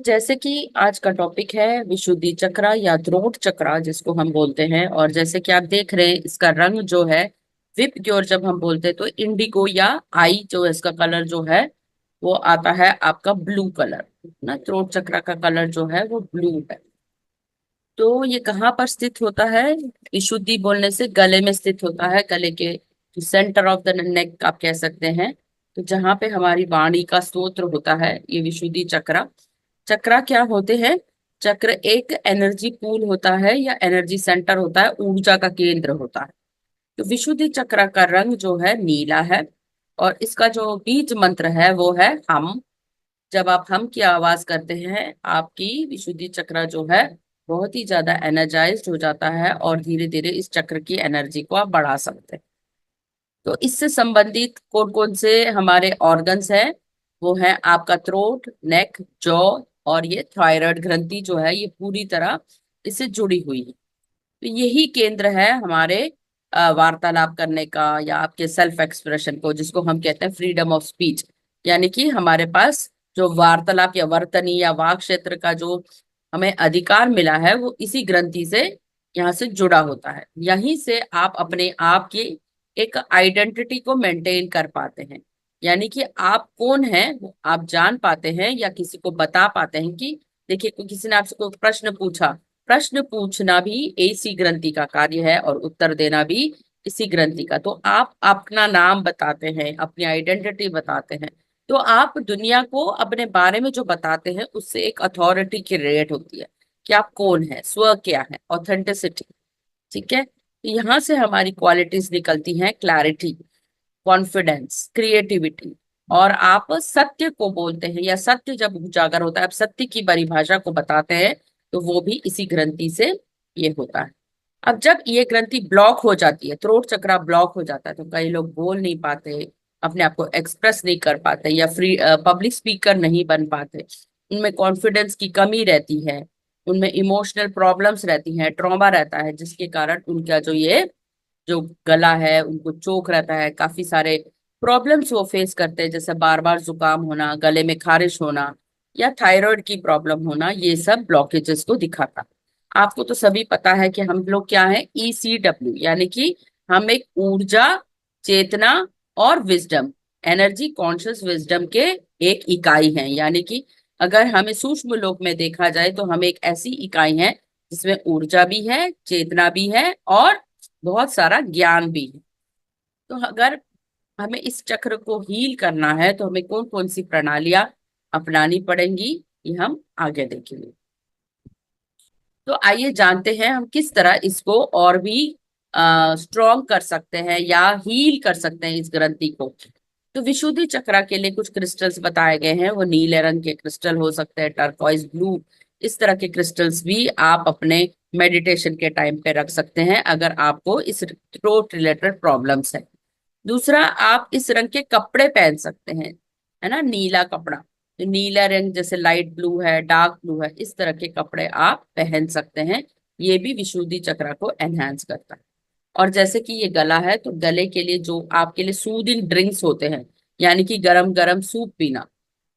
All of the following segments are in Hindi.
जैसे कि आज का टॉपिक है विशुद्धि चक्र या थ्रोट चक्र जिसको हम बोलते हैं। और जैसे कि आप देख रहे हैं इसका रंग जो है विप की ओर जब हम बोलते हैं तो इंडिगो या आई जो है इसका कलर जो है वो आता है आपका ब्लू कलर ना। थ्रोट चक्र का कलर जो है वो ब्लू है। तो ये कहाँ पर स्थित होता है? विशुद्धि बोलने से गले में स्थित होता है, गले के सेंटर ऑफ द नेक आप कह सकते हैं। तो जहाँ पे हमारी वाणी का स्रोत होता है ये विशुद्धि चक्र। चक्रा क्या होते हैं? चक्र एक एनर्जी पूल होता है या एनर्जी सेंटर होता है, ऊर्जा का केंद्र होता है। तो विशुद्धि चक्र का रंग जो है नीला है। और इसका जो बीज मंत्र है वो है हम। जब आप हम की आवाज करते हैं आपकी विशुद्धि चक्र जो है बहुत ही ज्यादा एनर्जाइज्ड हो जाता है और धीरे धीरे इस चक्र की एनर्जी को आप बढ़ा सकते हैं। तो इससे संबंधित कौन कौन से हमारे ऑर्गन्स हैं? वो है आपका थ्रोट, नेक, जॉ और ये थायराइड ग्रंथि जो है ये पूरी तरह इससे जुड़ी हुई है। तो यही केंद्र है हमारे वार्तालाप करने का या आपके सेल्फ एक्सप्रेशन को, जिसको हम कहते हैं फ्रीडम ऑफ स्पीच। यानी कि हमारे पास जो वार्तालाप या वर्तनी या वाक क्षेत्र का जो हमें अधिकार मिला है वो इसी ग्रंथि से यहाँ से जुड़ा होता है। यहीं से आप अपने आप की एक आइडेंटिटी को मेंटेन कर पाते हैं। यानी कि आप कौन हैं वो आप जान पाते हैं या किसी को बता पाते हैं कि देखिए किसी ने आपसे कोई प्रश्न पूछा। प्रश्न पूछना भी इसी ग्रंथि का कार्य है और उत्तर देना भी इसी ग्रंथि का। तो आप अपना नाम बताते हैं, अपनी आइडेंटिटी बताते हैं। तो आप दुनिया को अपने बारे में जो बताते हैं उससे एक अथॉरिटी की क्रिएट होती है कि आप कौन है, स्व क्या है, ऑथेंटिसिटी। ठीक है, तो यहाँ से हमारी क्वालिटीज निकलती हैं, क्लैरिटी, कॉन्फिडेंस, क्रिएटिविटी। और आप सत्य को बोलते हैं या सत्य जब उजागर होता है, आप सत्य की परिभाषा को बताते हैं तो वो भी इसी ग्रंथि से ये होता है। अब जब ये ग्रंथि ब्लॉक हो जाती है, थ्रोट चक्र ब्लॉक हो जाता है, तो कई लोग बोल नहीं पाते, अपने आप को एक्सप्रेस नहीं कर पाते या फ्री पब्लिक स्पीकर नहीं बन पाते। उनमें कॉन्फिडेंस की कमी रहती है, उनमें इमोशनल प्रॉब्लम्स रहती हैं, ट्रॉमा रहता है, जिसके कारण उनका जो ये जो गला है उनको चोक रहता है, काफी सारे प्रॉब्लम्स वो फेस करते हैं, जैसे बार बार जुकाम होना, गले में खारिश होना या थायराइड की प्रॉब्लम होना। ये सब ब्लॉकेजेस को दिखाता है। आपको तो सभी पता है कि हम लोग क्या है, ECW, यानी कि हम एक ऊर्जा, चेतना और विजडम, एनर्जी कॉन्शियस विजडम के एक इकाई हैं। यानी कि अगर हमें सूक्ष्म लोक में देखा जाए तो हम एक ऐसी इकाई है जिसमें ऊर्जा भी है, चेतना भी है और बहुत सारा ज्ञान भी है। तो अगर हमें इस चक्र को हील करना है तो हमें कौन कौन सी प्रणालियां अपनानी पड़ेंगी ये हम आगे देखेंगे। तो आइए जानते हैं हम किस तरह इसको और भी स्ट्रॉन्ग कर सकते हैं या हील कर सकते हैं इस ग्रंथि को। तो विशुद्धि चक्र के लिए कुछ क्रिस्टल्स बताए गए हैं। वो नीले रंग के क्रिस्टल हो सकते हैं, टर्कॉइज ब्लू, इस तरह के क्रिस्टल्स भी आप अपने मेडिटेशन के टाइम पे रख सकते हैं अगर आपको इस थ्रोट रिलेटेड प्रॉब्लम्स है। दूसरा, आप इस रंग के कपड़े पहन सकते हैं, है ना, नीला कपड़ा। तो नीला रंग जैसे लाइट ब्लू है, डार्क ब्लू है, इस तरह के कपड़े आप पहन सकते हैं। ये भी विशुद्धि चक्र को एनहांस करता है। और जैसे कि ये गला है तो गले के लिए जो आपके लिए सूदिंग ड्रिंक्स होते हैं, यानी कि गरम गरम सूप पीना,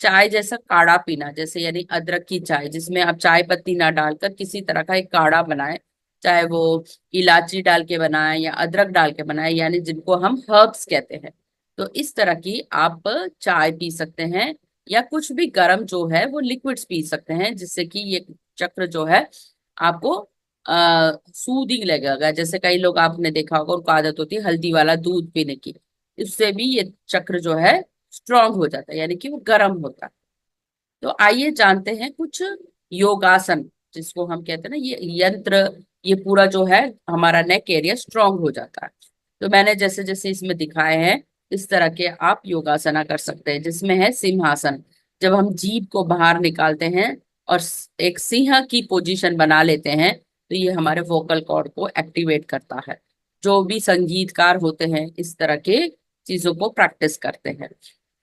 चाय जैसा काढ़ा पीना, जैसे यानी अदरक की चाय जिसमें आप चाय पत्ती ना डालकर किसी तरह का एक काढ़ा बनाए, चाहे वो इलायची डाल के बनाए या अदरक डाल के बनाए, यानी जिनको हम हर्ब्स कहते हैं। तो इस तरह की आप चाय पी सकते हैं या कुछ भी गर्म जो है वो लिक्विड्स पी सकते हैं, जिससे कि ये चक्र जो है आपको सूदिंग लगेगा। जैसे कई लोग आपने देखा होगा उनको आदत होती है हल्दी वाला दूध पीने की, इससे भी ये चक्र जो है स्ट्रांग हो जाता है, यानी कि वो गर्म होता है। तो आइए जानते हैं कुछ योगासन, जिसको हम कहते हैं ना ये यंत्र। ये पूरा जो है हमारा नेक एरिया स्ट्रांग हो जाता है। तो मैंने जैसे जैसे इसमें दिखाए हैं इस तरह के आप योगासना कर सकते हैं, जिसमें है सिंहासन। जब हम जीभ को बाहर निकालते हैं और एक सिंह की पोजीशन बना लेते हैं तो ये हमारे वोकल कॉर्ड को एक्टिवेट करता है। जो भी संगीतकार होते हैं इस तरह के चीजों को प्रैक्टिस करते हैं।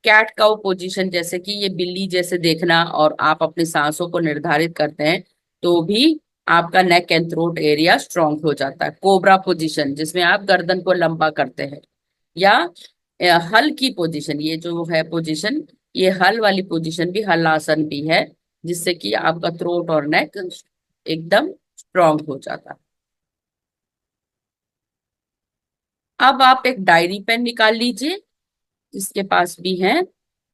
कैट काउ पोजीशन, जैसे कि ये बिल्ली जैसे देखना और आप अपनी सांसों को निर्धारित करते हैं तो भी आपका neck and throat area strong हो जाता है। कोबरा पोजीशन, जिसमें आप गर्दन को लंबा करते हैं। या हल की पोजीशन, ये जो है पोजीशन, ये हल वाली पोजीशन भी हल आसन भी है। जिससे कि आपका थ्रोट और नेक एकदम स्ट्रांग हो जाता है। अब आप एक डायरी पेन निकाल लीजिए, जिसके पास भी है।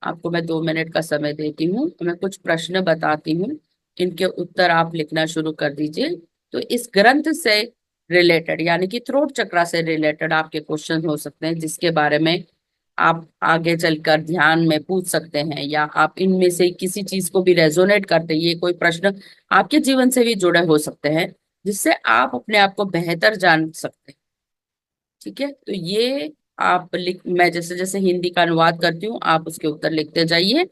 आपको मैं 2 मिनट का समय देती हूँ, मैं कुछ प्रश्न बताती हूँ, इनके उत्तर आप लिखना शुरू कर दीजिए। तो इस ग्रंथ से रिलेटेड यानी कि थ्रोट चक्रा से रिलेटेड आपके क्वेश्चन हो सकते हैं, जिसके बारे में आप आगे चलकर ध्यान में पूछ सकते हैं, या आप इनमें से किसी चीज को भी रेजोनेट करते हैं, ये कोई प्रश्न आपके जीवन से भी जुड़े हो सकते हैं, जिससे आप अपने आप को बेहतर जान सकते हैं। ठीक है, तो ये आप लिख, मैं जैसे जैसे हिंदी का अनुवाद करती हूँ आप उसके उत्तर लिखते जाइए।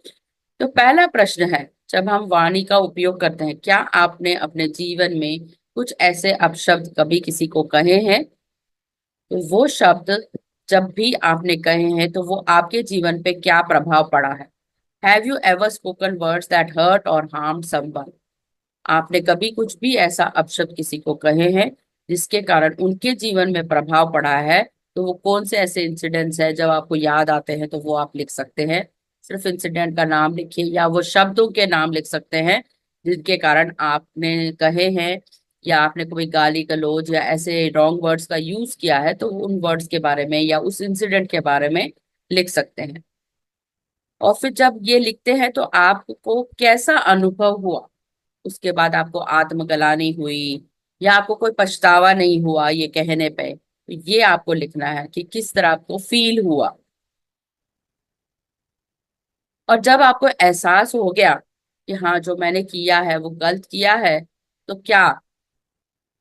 तो पहला प्रश्न है, जब हम वाणी का उपयोग करते हैं, क्या आपने अपने जीवन में कुछ ऐसे अपशब्द कभी किसी को कहे हैं? तो वो शब्द जब भी आपने कहे हैं तो वो आपके जीवन पे क्या प्रभाव पड़ा है? Have you ever spoken words that hurt or harm someone? आपने कभी कुछ भी ऐसा अपशब्द किसी को कहे हैं जिसके कारण उनके जीवन में प्रभाव पड़ा है? तो वो कौन से ऐसे इंसिडेंट्स हैं जब आपको याद आते हैं तो वो आप लिख सकते हैं। सिर्फ इंसिडेंट का नाम लिखिए, या वो शब्दों के नाम लिख सकते हैं जिनके कारण आपने कहे हैं, या आपने कोई गाली गलौज या ऐसे रॉन्ग वर्ड्स का यूज किया है तो उन वर्ड्स के बारे में या उस इंसिडेंट के बारे में लिख सकते हैं। और फिर जब ये लिखते हैं तो आपको कैसा अनुभव हुआ, उसके बाद आपको आत्मग्लानि हुई या आपको कोई पछतावा नहीं हुआ ये कहने पे, तो ये आपको लिखना है कि किस तरह आपको फील हुआ। और जब आपको एहसास हो गया कि हाँ जो मैंने किया है वो गलत किया है, तो क्या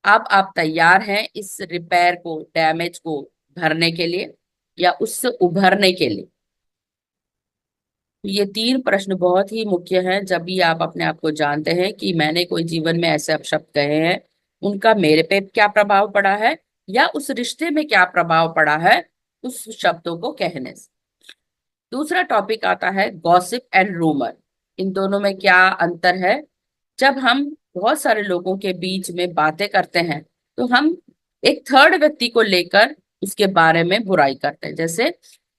अब आप तैयार हैं इस रिपेयर को, डैमेज को भरने के लिए या उससे उभरने के लिए? तो ये 3 प्रश्न बहुत ही मुख्य हैं जब भी आप अपने आप को जानते हैं कि मैंने कोई जीवन में ऐसे अपशब्द कहे हैं, उनका मेरे पे क्या प्रभाव पड़ा है या उस रिश्ते में क्या प्रभाव पड़ा है उस शब्दों को कहने से। दूसरा टॉपिक आता है गॉसिप एंड रूमर। इन दोनों में क्या अंतर है? जब हम बहुत सारे लोगों के बीच में बातें करते हैं तो हम एक थर्ड व्यक्ति को लेकर उसके बारे में बुराई करते हैं। जैसे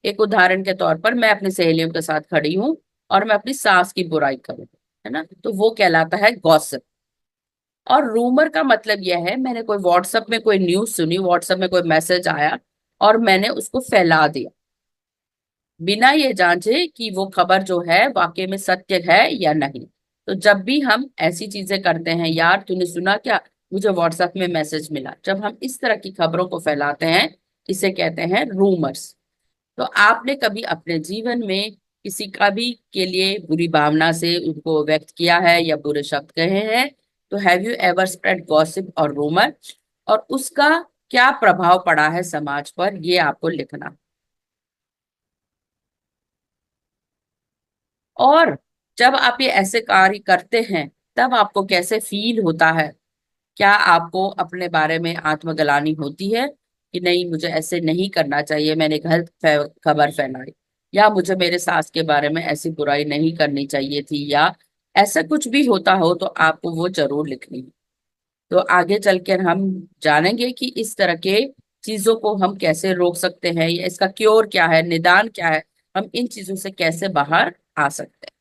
एक उदाहरण के तौर पर मैं अपनी सहेलियों के साथ खड़ी हूँ और मैं अपनी सास की बुराई करूँ, है ना, तो वो कहलाता है गॉसिप। और रूमर का मतलब यह है, मैंने कोई व्हाट्सएप में कोई न्यूज सुनी, व्हाट्सएप में कोई मैसेज आया और मैंने उसको फैला दिया बिना ये जांचे कि वो खबर जो है वाकई में सत्य है या नहीं। तो जब भी हम ऐसी चीजें करते हैं, यार तूने सुना क्या, मुझे व्हाट्सएप में मैसेज मिला, जब हम इस तरह की खबरों को फैलाते हैं इसे कहते हैं रूमर्स। तो आपने कभी अपने जीवन में किसी का भी के लिए बुरी भावना से उनको व्यक्त किया है या बुरे शब्द कहे हैं? तो have you ever spread gossip और रूमर, और उसका क्या प्रभाव पड़ा है समाज पर, ये आपको लिखना। और जब आप ये ऐसे कार्य करते हैं तब आपको कैसे फील होता है? क्या आपको अपने बारे में आत्मग्लानि होती है कि नहीं मुझे ऐसे नहीं करना चाहिए, मैंने गलत खबर फैलाई, या मुझे मेरे सास के बारे में ऐसी बुराई नहीं करनी चाहिए थी, या ऐसा कुछ भी होता हो तो आपको वो जरूर लिखनी है। तो आगे चलकर हम जानेंगे कि इस तरह के चीजों को हम कैसे रोक सकते हैं, या इसका क्योर क्या है, निदान क्या है, हम इन चीजों से कैसे बाहर आ सकते हैं।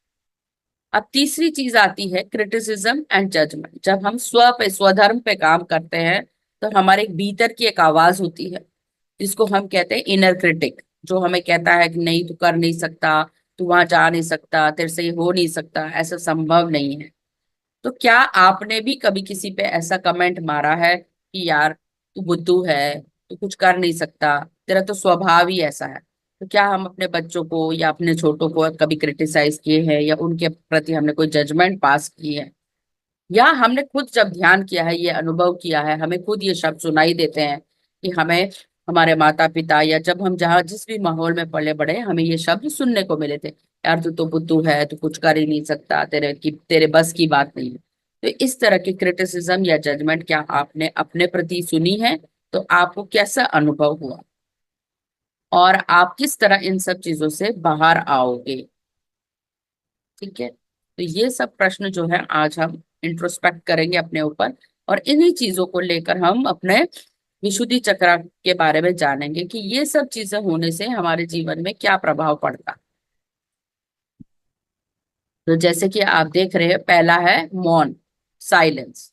अब तीसरी चीज आती है क्रिटिसिज्म एंड जजमेंट। जब हम स्वधर्म पे काम करते हैं तो हमारे भीतर की एक आवाज होती है जिसको हम कहते हैं इनर क्रिटिक, जो हमें कहता है कि नहीं तू कर नहीं सकता, तू वहां जा नहीं सकता, तेरे से ये हो नहीं सकता, ऐसा संभव नहीं है। तो क्या आपने भी कभी किसी पे ऐसा कमेंट मारा है कि यार तू बुद्धू है, तू कुछ कर नहीं सकता, तेरा तो स्वभाव ही ऐसा है? तो क्या हम अपने बच्चों को या अपने छोटों को कभी क्रिटिसाइज किए हैं, या उनके प्रति हमने कोई जजमेंट पास की है, या हमने खुद जब ध्यान किया है, ये अनुभव किया है, हमें खुद ये शब्द सुनाई देते हैं कि हमें हमारे माता पिता या जब हम जहाँ जिस भी माहौल में पले बड़े हमें ये शब्द सुनने को मिले थे, यार तू तो बुद्धू है, तू कुछ कर ही नहीं सकता, तेरे बस की बात नहीं है। तो इस तरह की क्रिटिसिज्म या जजमेंट क्या आपने अपने प्रति सुनी है? तो आपको कैसा अनुभव हुआ और आप किस तरह इन सब चीजों से बाहर आओगे? ठीक है, तो ये सब प्रश्न जो है आज हम इंट्रोस्पेक्ट करेंगे अपने ऊपर, और इन्हीं चीजों को लेकर हम अपने विशुद्धि चक्र के बारे में जानेंगे कि ये सब चीजें होने से हमारे जीवन में क्या प्रभाव पड़ता। तो जैसे कि आप देख रहे हैं, पहला है मौन, साइलेंस।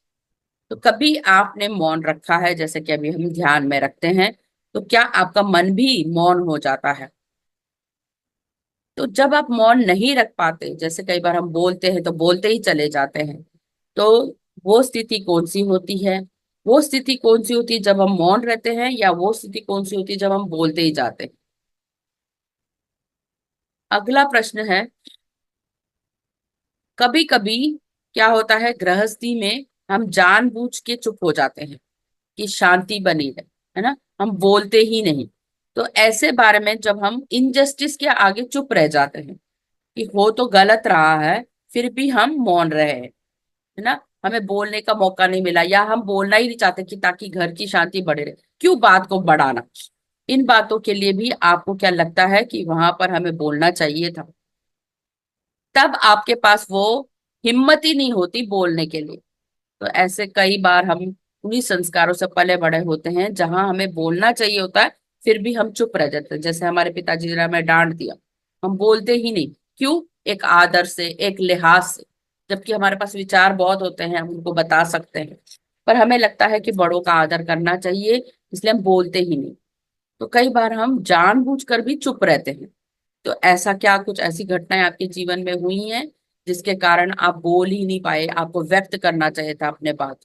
तो कभी आपने मौन रखा है, जैसे कि अभी हम ध्यान में रखते हैं, तो क्या आपका मन भी मौन हो जाता है? तो जब आप मौन नहीं रख पाते, जैसे कई बार हम बोलते हैं तो बोलते ही चले जाते हैं, तो वो स्थिति कौन सी होती है? वो स्थिति कौन सी होती है जब हम मौन रहते हैं, या वो स्थिति कौन सी होती है जब हम बोलते ही जाते हैं? अगला प्रश्न है, कभी कभी क्या होता है गृहस्थी में, हम जानबूझ के चुप हो जाते हैं कि शांति बनी रहे, है ना, हम बोलते ही नहीं। तो ऐसे बारे में जब हम इनजस्टिस के आगे चुप रह जाते हैं कि हो तो गलत रहा है, फिर भी हम मौन रहे हैं, है ना, हमें बोलने का मौका नहीं मिला, या हम बोलना ही नहीं चाहते कि ताकि घर की शांति बढ़े रहे, क्यों बात को बढ़ाना? इन बातों के लिए भी आपको क्या लगता है कि वहां पर हमें बोलना चाहिए था? तब आपके पास वो हिम्मत ही नहीं होती बोलने के लिए। तो ऐसे कई बार हम उन्हीं संस्कारों से पले बड़े होते हैं जहां हमें बोलना चाहिए होता है, फिर भी हम चुप रह जाते हैं। जैसे हमारे पिताजी ने हमें डांट दिया, हम बोलते ही नहीं, क्यों? एक आदर से, एक लिहाज से, जबकि हमारे पास विचार बहुत होते हैं, हम उनको बता सकते हैं, पर हमें लगता है कि बड़ों का आदर करना चाहिए, इसलिए हम बोलते ही नहीं। तो कई बार हम जानबूझकर भी चुप रहते हैं। तो ऐसा क्या, कुछ ऐसी घटनाएं आपके जीवन में हुई हैं जिसके कारण आप बोल ही नहीं पाए, आपको व्यक्त करना चाहिए था अपने बात,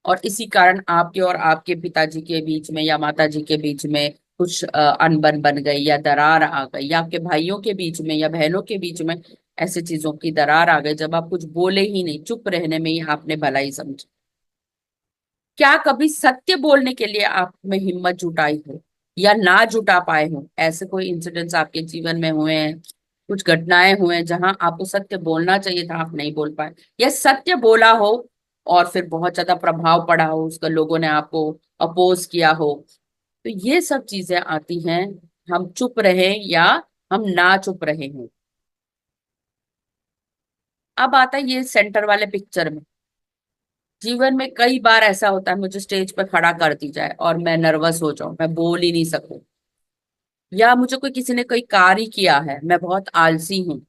और इसी कारण आपके और आपके पिताजी के बीच में या माता जी के बीच में कुछ अनबन बन गई, या दरार आ गई, या आपके भाइयों के बीच में या बहनों के बीच में ऐसी चीजों की दरार आ गई जब आप कुछ बोले ही नहीं, चुप रहने में ही आपने भलाई समझी? क्या कभी सत्य बोलने के लिए आप में हिम्मत जुटाई हो, या ना जुटा पाए हो? ऐसे कोई इंसिडेंट्स आपके जीवन में हुए हैं, कुछ घटनाएं हुए हैं जहां आपको सत्य बोलना चाहिए था, आप नहीं बोल पाए, या सत्य बोला हो और फिर बहुत ज्यादा प्रभाव पड़ा हो उसका, लोगों ने आपको अपोज किया हो? तो ये सब चीजें आती हैं, हम चुप रहे या हम ना चुप रहे हैं। अब आता है ये सेंटर वाले पिक्चर में। जीवन में कई बार ऐसा होता है, मुझे स्टेज पर खड़ा कर दी जाए और मैं नर्वस हो जाऊं, मैं बोल ही नहीं सकूं, या मुझे कोई किसी ने कोई कार्य किया है, मैं बहुत आलसी हूँ,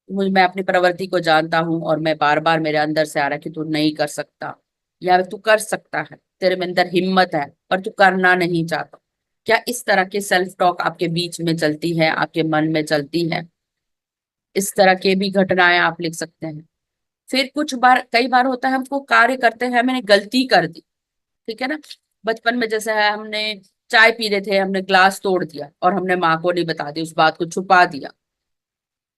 मुझे, मैं अपनी प्रवृत्ति को जानता हूँ और मैं बार बार मेरे अंदर से आ रहा है कि तू नहीं कर सकता, या तू कर सकता है, तेरे में अंदर हिम्मत है पर तू करना नहीं चाहता। क्या इस तरह के सेल्फ टॉक आपके बीच में चलती है, आपके मन में चलती है? इस तरह के भी घटनाएं आप लिख सकते हैं। फिर कुछ बार, कई बार होता है हमको कार्य करते हैं, मैंने गलती कर दी, ठीक है ना, बचपन में जैसे है, हमने चाय पी रहे थे, हमने ग्लास तोड़ दिया और हमने माँ को नहीं बता दी, उस बात को छुपा दिया।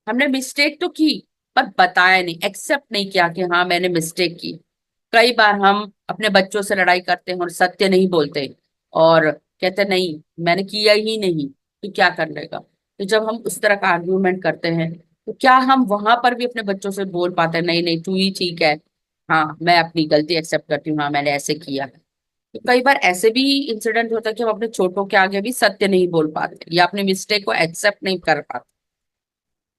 हमने मिस्टेक तो की, पर बताया नहीं, एक्सेप्ट नहीं किया कि हाँ मैंने मिस्टेक की। कई बार हम अपने बच्चों से लड़ाई करते हैं और सत्य नहीं बोलते, और कहते नहीं मैंने किया ही नहीं, तो क्या कर लेगा? तो जब हम उस तरह का आर्ग्यूमेंट करते हैं, तो क्या हम वहां पर भी अपने बच्चों से बोल पाते हैं, नहीं नहीं तू ही ठीक है, हाँ मैं अपनी गलती एक्सेप्ट करती हूँ, हाँ मैंने ऐसे किया है? तो कई बार ऐसे भी इंसिडेंट होता है कि हम अपने छोटों के आगे भी सत्य नहीं बोल पाते, या अपने मिस्टेक को एक्सेप्ट नहीं कर पाते।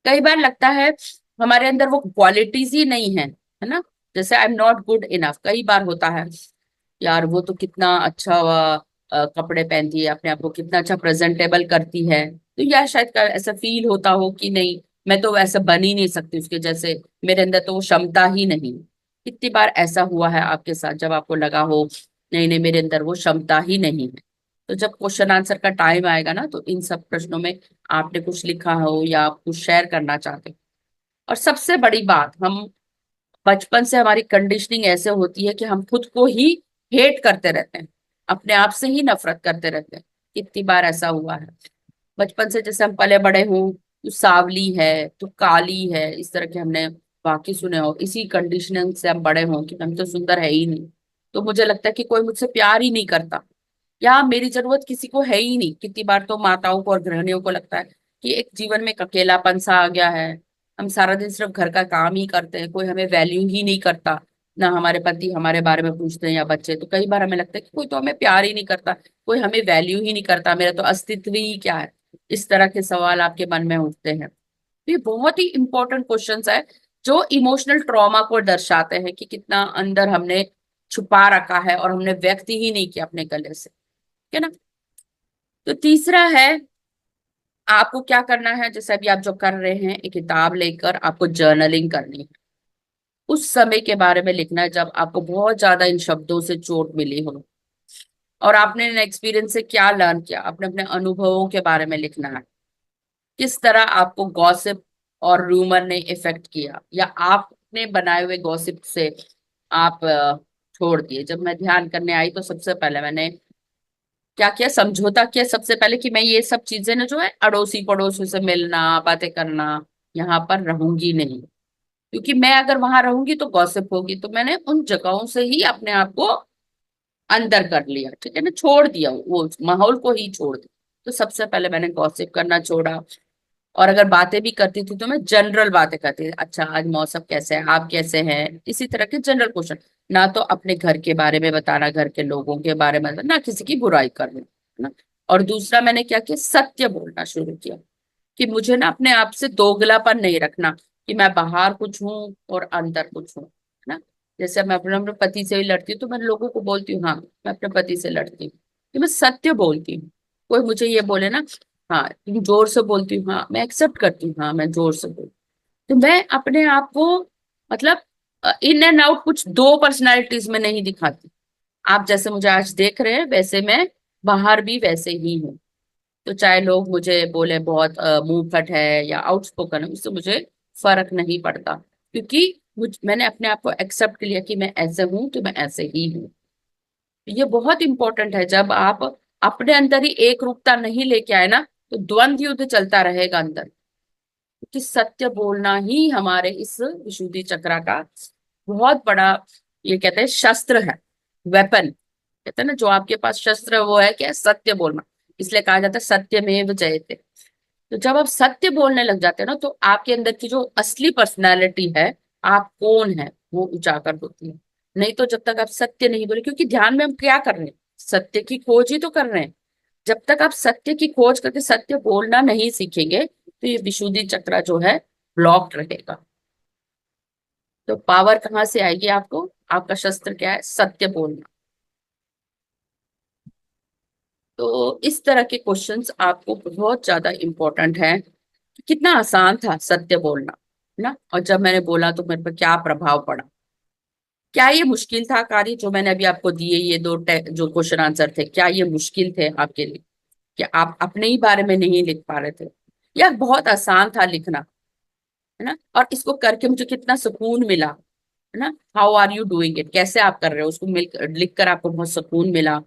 कई बार लगता है हमारे अंदर वो क्वालिटीज ही नहीं है ना, जैसे I am not good enough, कई बार होता है, यार वो तो कितना अच्छा कपड़े पहनती है, अपने आप को कितना अच्छा प्रेजेंटेबल करती है, तो यार शायद ऐसा फील होता हो कि नहीं, मैं तो वैसा बन ही नहीं सकती उसके जैसे, मेरे अंदर तो वो क्षमता ही नहीं। कितनी बार ऐसा हुआ है आपके साथ जब आपको लगा हो नहीं नहीं मेरे अंदर वो क्षमता ही नहीं है? तो जब क्वेश्चन आंसर का टाइम आएगा ना, तो इन सब प्रश्नों में आपने कुछ लिखा हो या आप कुछ शेयर करना चाहते हो। और सबसे बड़ी बात, हम बचपन से हमारी कंडीशनिंग ऐसे होती है कि हम खुद को ही हेट करते रहते हैं, अपने आप से ही नफरत करते रहते हैं। कितनी बार ऐसा हुआ है बचपन से, जैसे हम पले बड़े हूँ, तू सावली है, तू काली है, इस तरह के हमने वाक्य सुने हो, इसी कंडीशनिंग से हम बड़े हों कि हम तो सुंदर है ही नहीं, तो मुझे लगता है कि कोई मुझसे प्यार ही नहीं करता, या मेरी जरूरत किसी को है ही नहीं। कितनी बार तो माताओं को और गृहिणियों को लगता है कि एक जीवन में एक अकेलापन सा आ गया है, हम सारा दिन सिर्फ घर का काम ही करते हैं, कोई हमें वैल्यू ही नहीं करता, ना हमारे पति हमारे बारे में पूछते हैं या बच्चे। तो कई बार हमें लगता है कि कोई तो हमें प्यार ही नहीं करता, कोई हमें वैल्यू ही नहीं करता, मेरा तो अस्तित्व ही क्या है? इस तरह के सवाल आपके मन में उठते हैं। तो ये बहुत ही इंपॉर्टेंट क्वेश्चंस है, जो इमोशनल ट्रॉमा को दर्शाते हैं कि कितना अंदर हमने छुपा रखा है और हमने व्यक्त ही नहीं किया अपने गले से, है ना। तो तीसरा है, आपको क्या करना है, जैसे अभी आप जो कर रहे हैं, एक किताब लेकर आपको जर्नलिंग करनी है। उस समय के बारे में लिखना है जब आपको बहुत ज्यादा इन शब्दों से चोट मिली हो, और आपने इन एक्सपीरियंस से क्या लर्न किया, अपने अपने अनुभवों के बारे में लिखना है। किस तरह आपको गॉसिप और रूमर ने इफेक्ट किया, या आपने बनाए हुए गॉसिप से आप छोड़ दिए। जब मैं ध्यान करने आई तो सबसे पहले मैंने क्या किया, समझौता किया सबसे पहले कि मैं ये सब चीजें ना जो है अड़ोसी पड़ोसी से मिलना बातें करना यहाँ पर रहूंगी नहीं, क्योंकि मैं अगर वहां रहूंगी तो गॉसिप होगी। तो मैंने उन जगहों से ही अपने आप को अंदर कर लिया, ठीक है ना, छोड़ दिया, वो माहौल को ही छोड़ दिया। तो सबसे पहले मैंने गॉसिप करना छोड़ा। और अगर बातें भी करती थी तो मैं जनरल बातें करती थी, अच्छा आज मौसम कैसे है, आप कैसे हैं, इसी तरह के जनरल क्वेश्चन। ना तो अपने घर के बारे में बताना, घर के लोगों के बारे में बताना, ना किसी की बुराई करना, है ना। और दूसरा मैंने क्या किया, सत्य बोलना शुरू किया, कि मुझे ना अपने आप से दोगलापन नहीं रखना, कि मैं बाहर कुछ हूँ और अंदर कुछ हूँ, है ना। जैसे मैं अपने पति से भी लड़ती हूँ तो मैं लोगों को बोलती हूँ हाँ मैं अपने पति से लड़ती हूँ, कि मैं सत्य बोलती हूँ। कोई मुझे ये बोले ना, हाँ तुम जोर से बोलती हूँ, हाँ मैं एक्सेप्ट करती हूँ, हाँ मैं जोर से बोलती हूँ। तो मैं अपने आप को मतलब इन एंड आउट कुछ दो पर्सनालिटीज में नहीं दिखाती। आप जैसे मुझे आज देख रहे हैं वैसे मैं बाहर भी वैसे ही हूँ। तो चाहे लोग मुझे बोले बहुत मुंह फट है या आउटस्पोकन है, उससे मुझे फर्क नहीं पड़ता, क्योंकि मैंने अपने आप को एक्सेप्ट कर लिया कि मैं ऐसे हूं तो मैं ऐसे ही हूँ। ये बहुत इंपॉर्टेंट है। जब आप अपने अंदर ही एक रूपता नहीं लेके आए ना, तो द्वंद्व युद्ध चलता रहेगा अंदर। क्योंकि सत्य बोलना ही हमारे इस विशुद्धि चक्र का बहुत बड़ा, ये कहते हैं शस्त्र है, वेपन। कहते हैं ना जो आपके पास शस्त्र है वो है क्या, सत्य बोलना। इसलिए कहा जाता है सत्यमेव जयते। तो जब आप सत्य बोलने लग जाते हैं ना, तो आपके अंदर की जो असली पर्सनालिटी है, आप कौन है, वो उजागर होती है। नहीं तो जब तक आप सत्य नहीं बोले, क्योंकि ध्यान में हम क्या कर रहे हैं, सत्य की खोज ही तो कर रहे हैं। जब तक आप सत्य की खोज करके सत्य बोलना नहीं सीखेंगे, तो ये विशुद्धि चक्र जो है ब्लॉक्ड रहेगा। तो पावर कहाँ से आएगी आपको, आपका शस्त्र क्या है, सत्य बोलना। तो इस तरह के क्वेश्चंस आपको बहुत ज्यादा इंपॉर्टेंट है। कितना आसान था सत्य बोलना, है ना। और जब मैंने बोला तो मेरे पर क्या प्रभाव पड़ा। क्या ये मुश्किल था कार्य जो मैंने अभी आपको दिए, ये दो जो क्वेश्चन आंसर थे, क्या ये मुश्किल थे आपके लिए, कि आप अपने ही बारे में नहीं लिख पा रहे थे, या बहुत आसान था लिखना, है ना। और इसको करके मुझे कितना सुकून मिला, है ना। How are you doing it, कैसे आप कर रहे हो, उसको मिल लिख कर आपको बहुत सुकून मिला।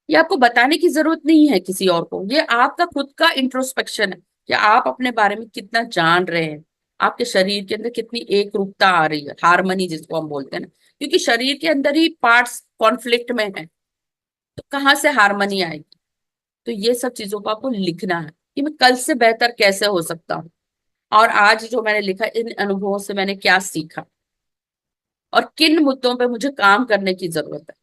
ये आपको बताने की जरूरत नहीं है किसी और को, ये आपका खुद का इंट्रोस्पेक्शन है, कि आप अपने बारे में कितना जान रहे हैं। आपके शरीर के अंदर कितनी एक रूपता आ रही है, हार्मनी जिसको हम बोलते हैं ना। क्योंकि शरीर के अंदर ही पार्ट्स कॉन्फ्लिक्ट में है, तो कहाँ से हार्मनी आएगी। तो ये सब चीजों को आपको लिखना है, कि मैं कल से बेहतर कैसे हो सकता हूँ, और आज जो मैंने लिखा इन अनुभवों से मैंने क्या सीखा, और किन मुद्दों पे मुझे काम करने की जरूरत है।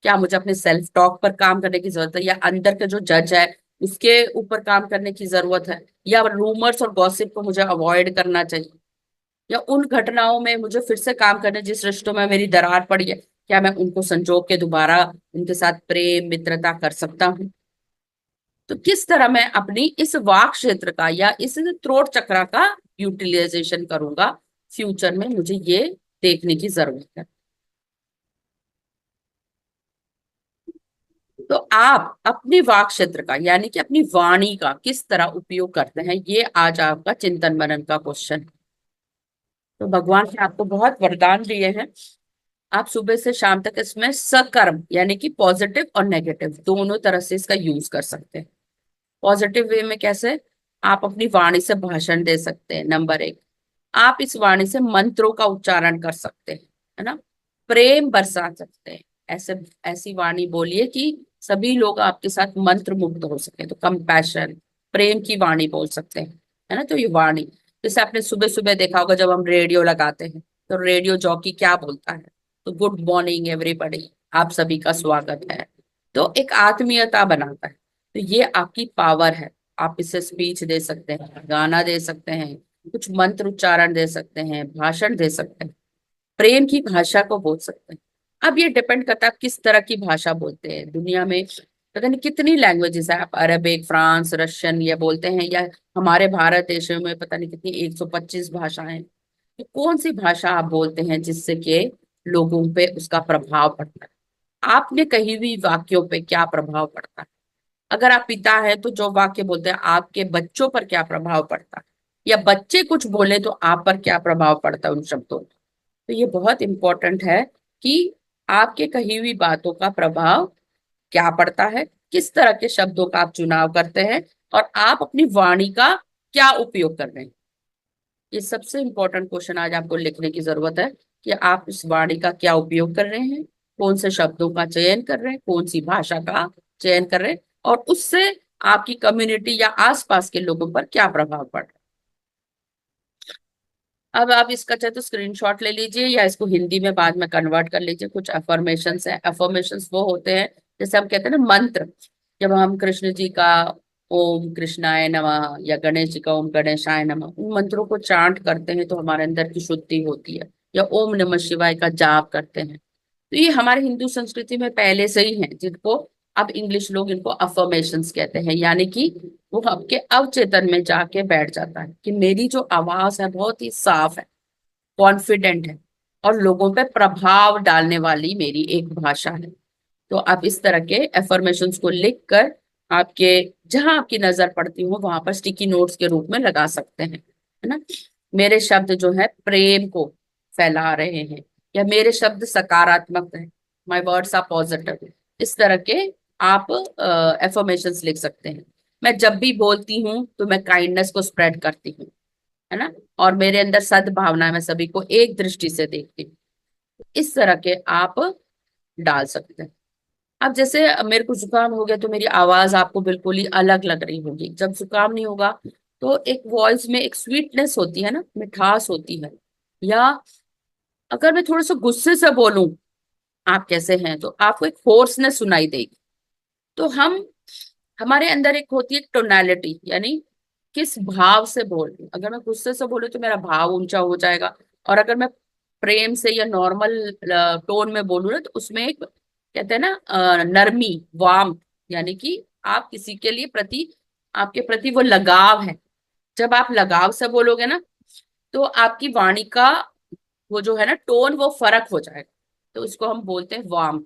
क्या मुझे अपने सेल्फ टॉक पर काम करने की जरूरत है, या अंदर का जो जज है उसके ऊपर काम करने की जरूरत है, या रूमर्स और गॉसिप को मुझे अवॉइड करना चाहिए, या उन घटनाओं में मुझे फिर से काम करने, जिस रिश्तों में मेरी दरार पड़ी है, क्या मैं उनको संजो के दोबारा उनके साथ प्रेम मित्रता कर सकता हूँ। तो किस तरह मैं अपनी इस वाक क्षेत्र का या इस थ्रोट चक्र का यूटिलाइजेशन करूंगा फ्यूचर में, मुझे ये देखने की जरूरत है। तो आप अपने वाक क्षेत्र का यानी कि अपनी वाणी का किस तरह उपयोग करते हैं, ये आज आपका चिंतन मनन का क्वेश्चन है। तो भगवान ने आपको बहुत वरदान दिए हैं। आप सुबह से शाम तक इसमें सकर्म यानी कि पॉजिटिव और नेगेटिव दोनों तरह से इसका यूज कर सकते हैं। पॉजिटिव वे में कैसे, आप अपनी वाणी से भाषण दे सकते हैं, नंबर एक। आप इस वाणी से मंत्रों का उच्चारण कर सकते हैं, है ना। प्रेम बरसा सकते हैं, ऐसे ऐसी वाणी बोलिए कि सभी लोग आपके साथ मंत्र मुग्ध हो सके। तो कंपैशन, प्रेम की वाणी बोल सकते हैं, है ना। तो ये वाणी, जैसे आपने सुबह सुबह देखा होगा जब हम रेडियो लगाते हैं, तो रेडियो जॉकी क्या बोलता है, तो गुड मॉर्निंग एवरीबॉडी, आप सभी का स्वागत है। तो एक आत्मीयता बनाता है। तो ये आपकी पावर है। आप इससे स्पीच दे सकते हैं, गाना दे सकते हैं, कुछ मंत्र उच्चारण दे सकते हैं, भाषण दे सकते हैं, प्रेम की भाषा को बोल सकते हैं। अब ये डिपेंड करता है आप किस तरह की भाषा बोलते हैं। दुनिया में पता नहीं कितनी लैंग्वेजेस है, आप अरबिक, फ्रांस, रशियन ये बोलते हैं, या हमारे भारत देश में पता नहीं कितनी 125 भाषाएं। तो कौन सी भाषा आप बोलते हैं जिससे कि लोगों पे उसका प्रभाव पड़ता है? आपने कही हुई वाक्यों पे क्या प्रभाव पड़ता है? अगर आप पिता हैं तो जो वाक्य बोलते हैं आपके बच्चों पर क्या प्रभाव पड़ता है, या बच्चे कुछ बोले तो आप पर क्या प्रभाव पड़ता है उन शब्दों का। तो ये बहुत इंपॉर्टेंट है कि आपके कही हुई बातों का प्रभाव क्या पड़ता है, किस तरह के शब्दों का आप चुनाव करते हैं, और आप अपनी वाणी का क्या उपयोग कर रहे हैं। ये सबसे इंपॉर्टेंट क्वेश्चन आज आपको लिखने की जरूरत है कि आप इस वाणी का क्या उपयोग कर रहे हैं, कौन से शब्दों का चयन कर रहे हैं, कौन सी भाषा का चयन कर रहे हैं, और उससे आपकी कम्युनिटी या आसपास के लोगों पर क्या प्रभाव पड़ रहा है। अब आप इसका चाहे तो स्क्रीनशॉट ले लीजिए या इसको हिंदी में बाद में कन्वर्ट कर लीजिए। कुछ अफर्मेशंस है, अफर्मेशंस वो होते हैं जैसे हम कहते हैं ना मंत्र। जब हम कृष्ण जी का ओम कृष्णाय नमः या गणेश जी का ओम गणेशाय नमः, उन मंत्रों को चांट करते हैं तो हमारे अंदर की शुद्धि होती है, या ओम नमः शिवाय का जाप करते हैं। तो ये हमारे हिंदू संस्कृति में पहले से ही है, जिनको अब इंग्लिश लोग इनको अफर्मेशंस कहते हैं, यानी कि वो आपके अवचेतन में जाके बैठ जाता है कि मेरी जो आवाज है बहुत ही साफ है, कॉन्फिडेंट है, और लोगों पे प्रभाव डालने वाली मेरी एक भाषा है। तो आप इस तरह के एफर्मेशंस को लिख कर आपके जहां आपकी नजर पड़ती हो वहां पर स्टिकी नोट्स के रूप में लगा सकते हैं, है ना। मेरे शब्द जो है प्रेम को फैला रहे हैं, या मेरे शब्द सकारात्मक है, माई वर्ड्स आर पॉजिटिव। इस तरह के आप एफर्मेशंस लिख सकते हैं। मैं जब भी बोलती हूँ तो मैं काइंडनेस को स्प्रेड करती हूँ, है ना, और मेरे अंदर सद्भावना है, मैं सभी को एक दृष्टि से देखती हूँ। इस तरह के आप डाल सकते हैं। अब जैसे मेरे को जुकाम हो गया तो मेरी आवाज आपको बिल्कुल ही अलग लग रही होगी। जब जुकाम नहीं होगा तो एक वॉइस में एक स्वीटनेस होती है ना, मिठास होती है। या अगर मैं थोड़ा सा गुस्से से बोलूं, आप कैसे हैं, तो आपको एक फोर्सनेस सुनाई देगी। तो हम हमारे अंदर एक होती है टोनालिटी, यानी किस भाव से बोल रही हूं। अगर मैं गुस्से से बोलूं तो मेरा भाव ऊंचा हो जाएगा, और अगर मैं प्रेम से या नॉर्मल टोन में बोलूं ना तो उसमें एक कहते हैं ना नरमी, वार्म, यानी कि आप किसी के लिए प्रति आपके प्रति वो लगाव है। जब आप लगाव से बोलोगे ना तो आपकी वाणी का वो जो है ना टोन वो फर्क हो जाएगा। तो इसको हम बोलते हैं वार्म।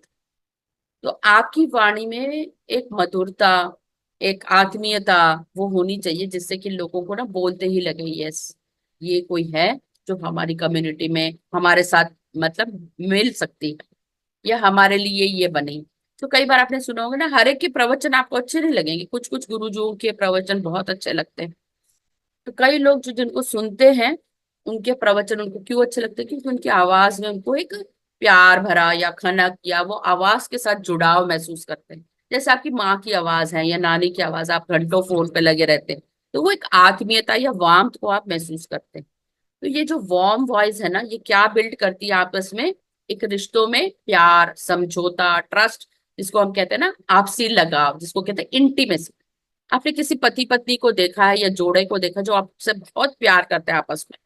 तो आपकी वाणी में एक मधुरता, एक आत्मीयता वो होनी चाहिए, जिससे कि लोगों को ना बोलते ही लगे यस, ये कोई है जो हमारी कम्युनिटी में हमारे साथ मतलब मिल सकती है, या हमारे लिए ये बनी। तो कई बार आपने सुना होगा ना, हर एक के प्रवचन आपको अच्छे नहीं लगेंगे, कुछ कुछ गुरुजों के प्रवचन बहुत अच्छे लगते हैं। तो कई लोग जो जिनको सुनते हैं उनके प्रवचन उनको क्यों अच्छे लगते हैं, क्योंकि उनकी आवाज में उनको एक प्यार भरा या खनक या वो आवाज के साथ जुड़ाव महसूस करते हैं। जैसे आपकी माँ की आवाज है या नानी की आवाज, आप घंटों फोन पे लगे रहते हैं, तो वो एक आत्मीयता या वार्मथ को आप महसूस करते हैं। तो ये जो वार्म वॉइस है ना, ये क्या बिल्ड करती है आपस में, एक रिश्तों में प्यार, समझौता, ट्रस्ट, जिसको हम कहते हैं ना आपसी लगाव, जिसको कहते हैं इंटीमेसी। आपने किसी पति पत्नी को देखा है या जोड़े को देखा जो आपसे बहुत प्यार करते हैं आपस में,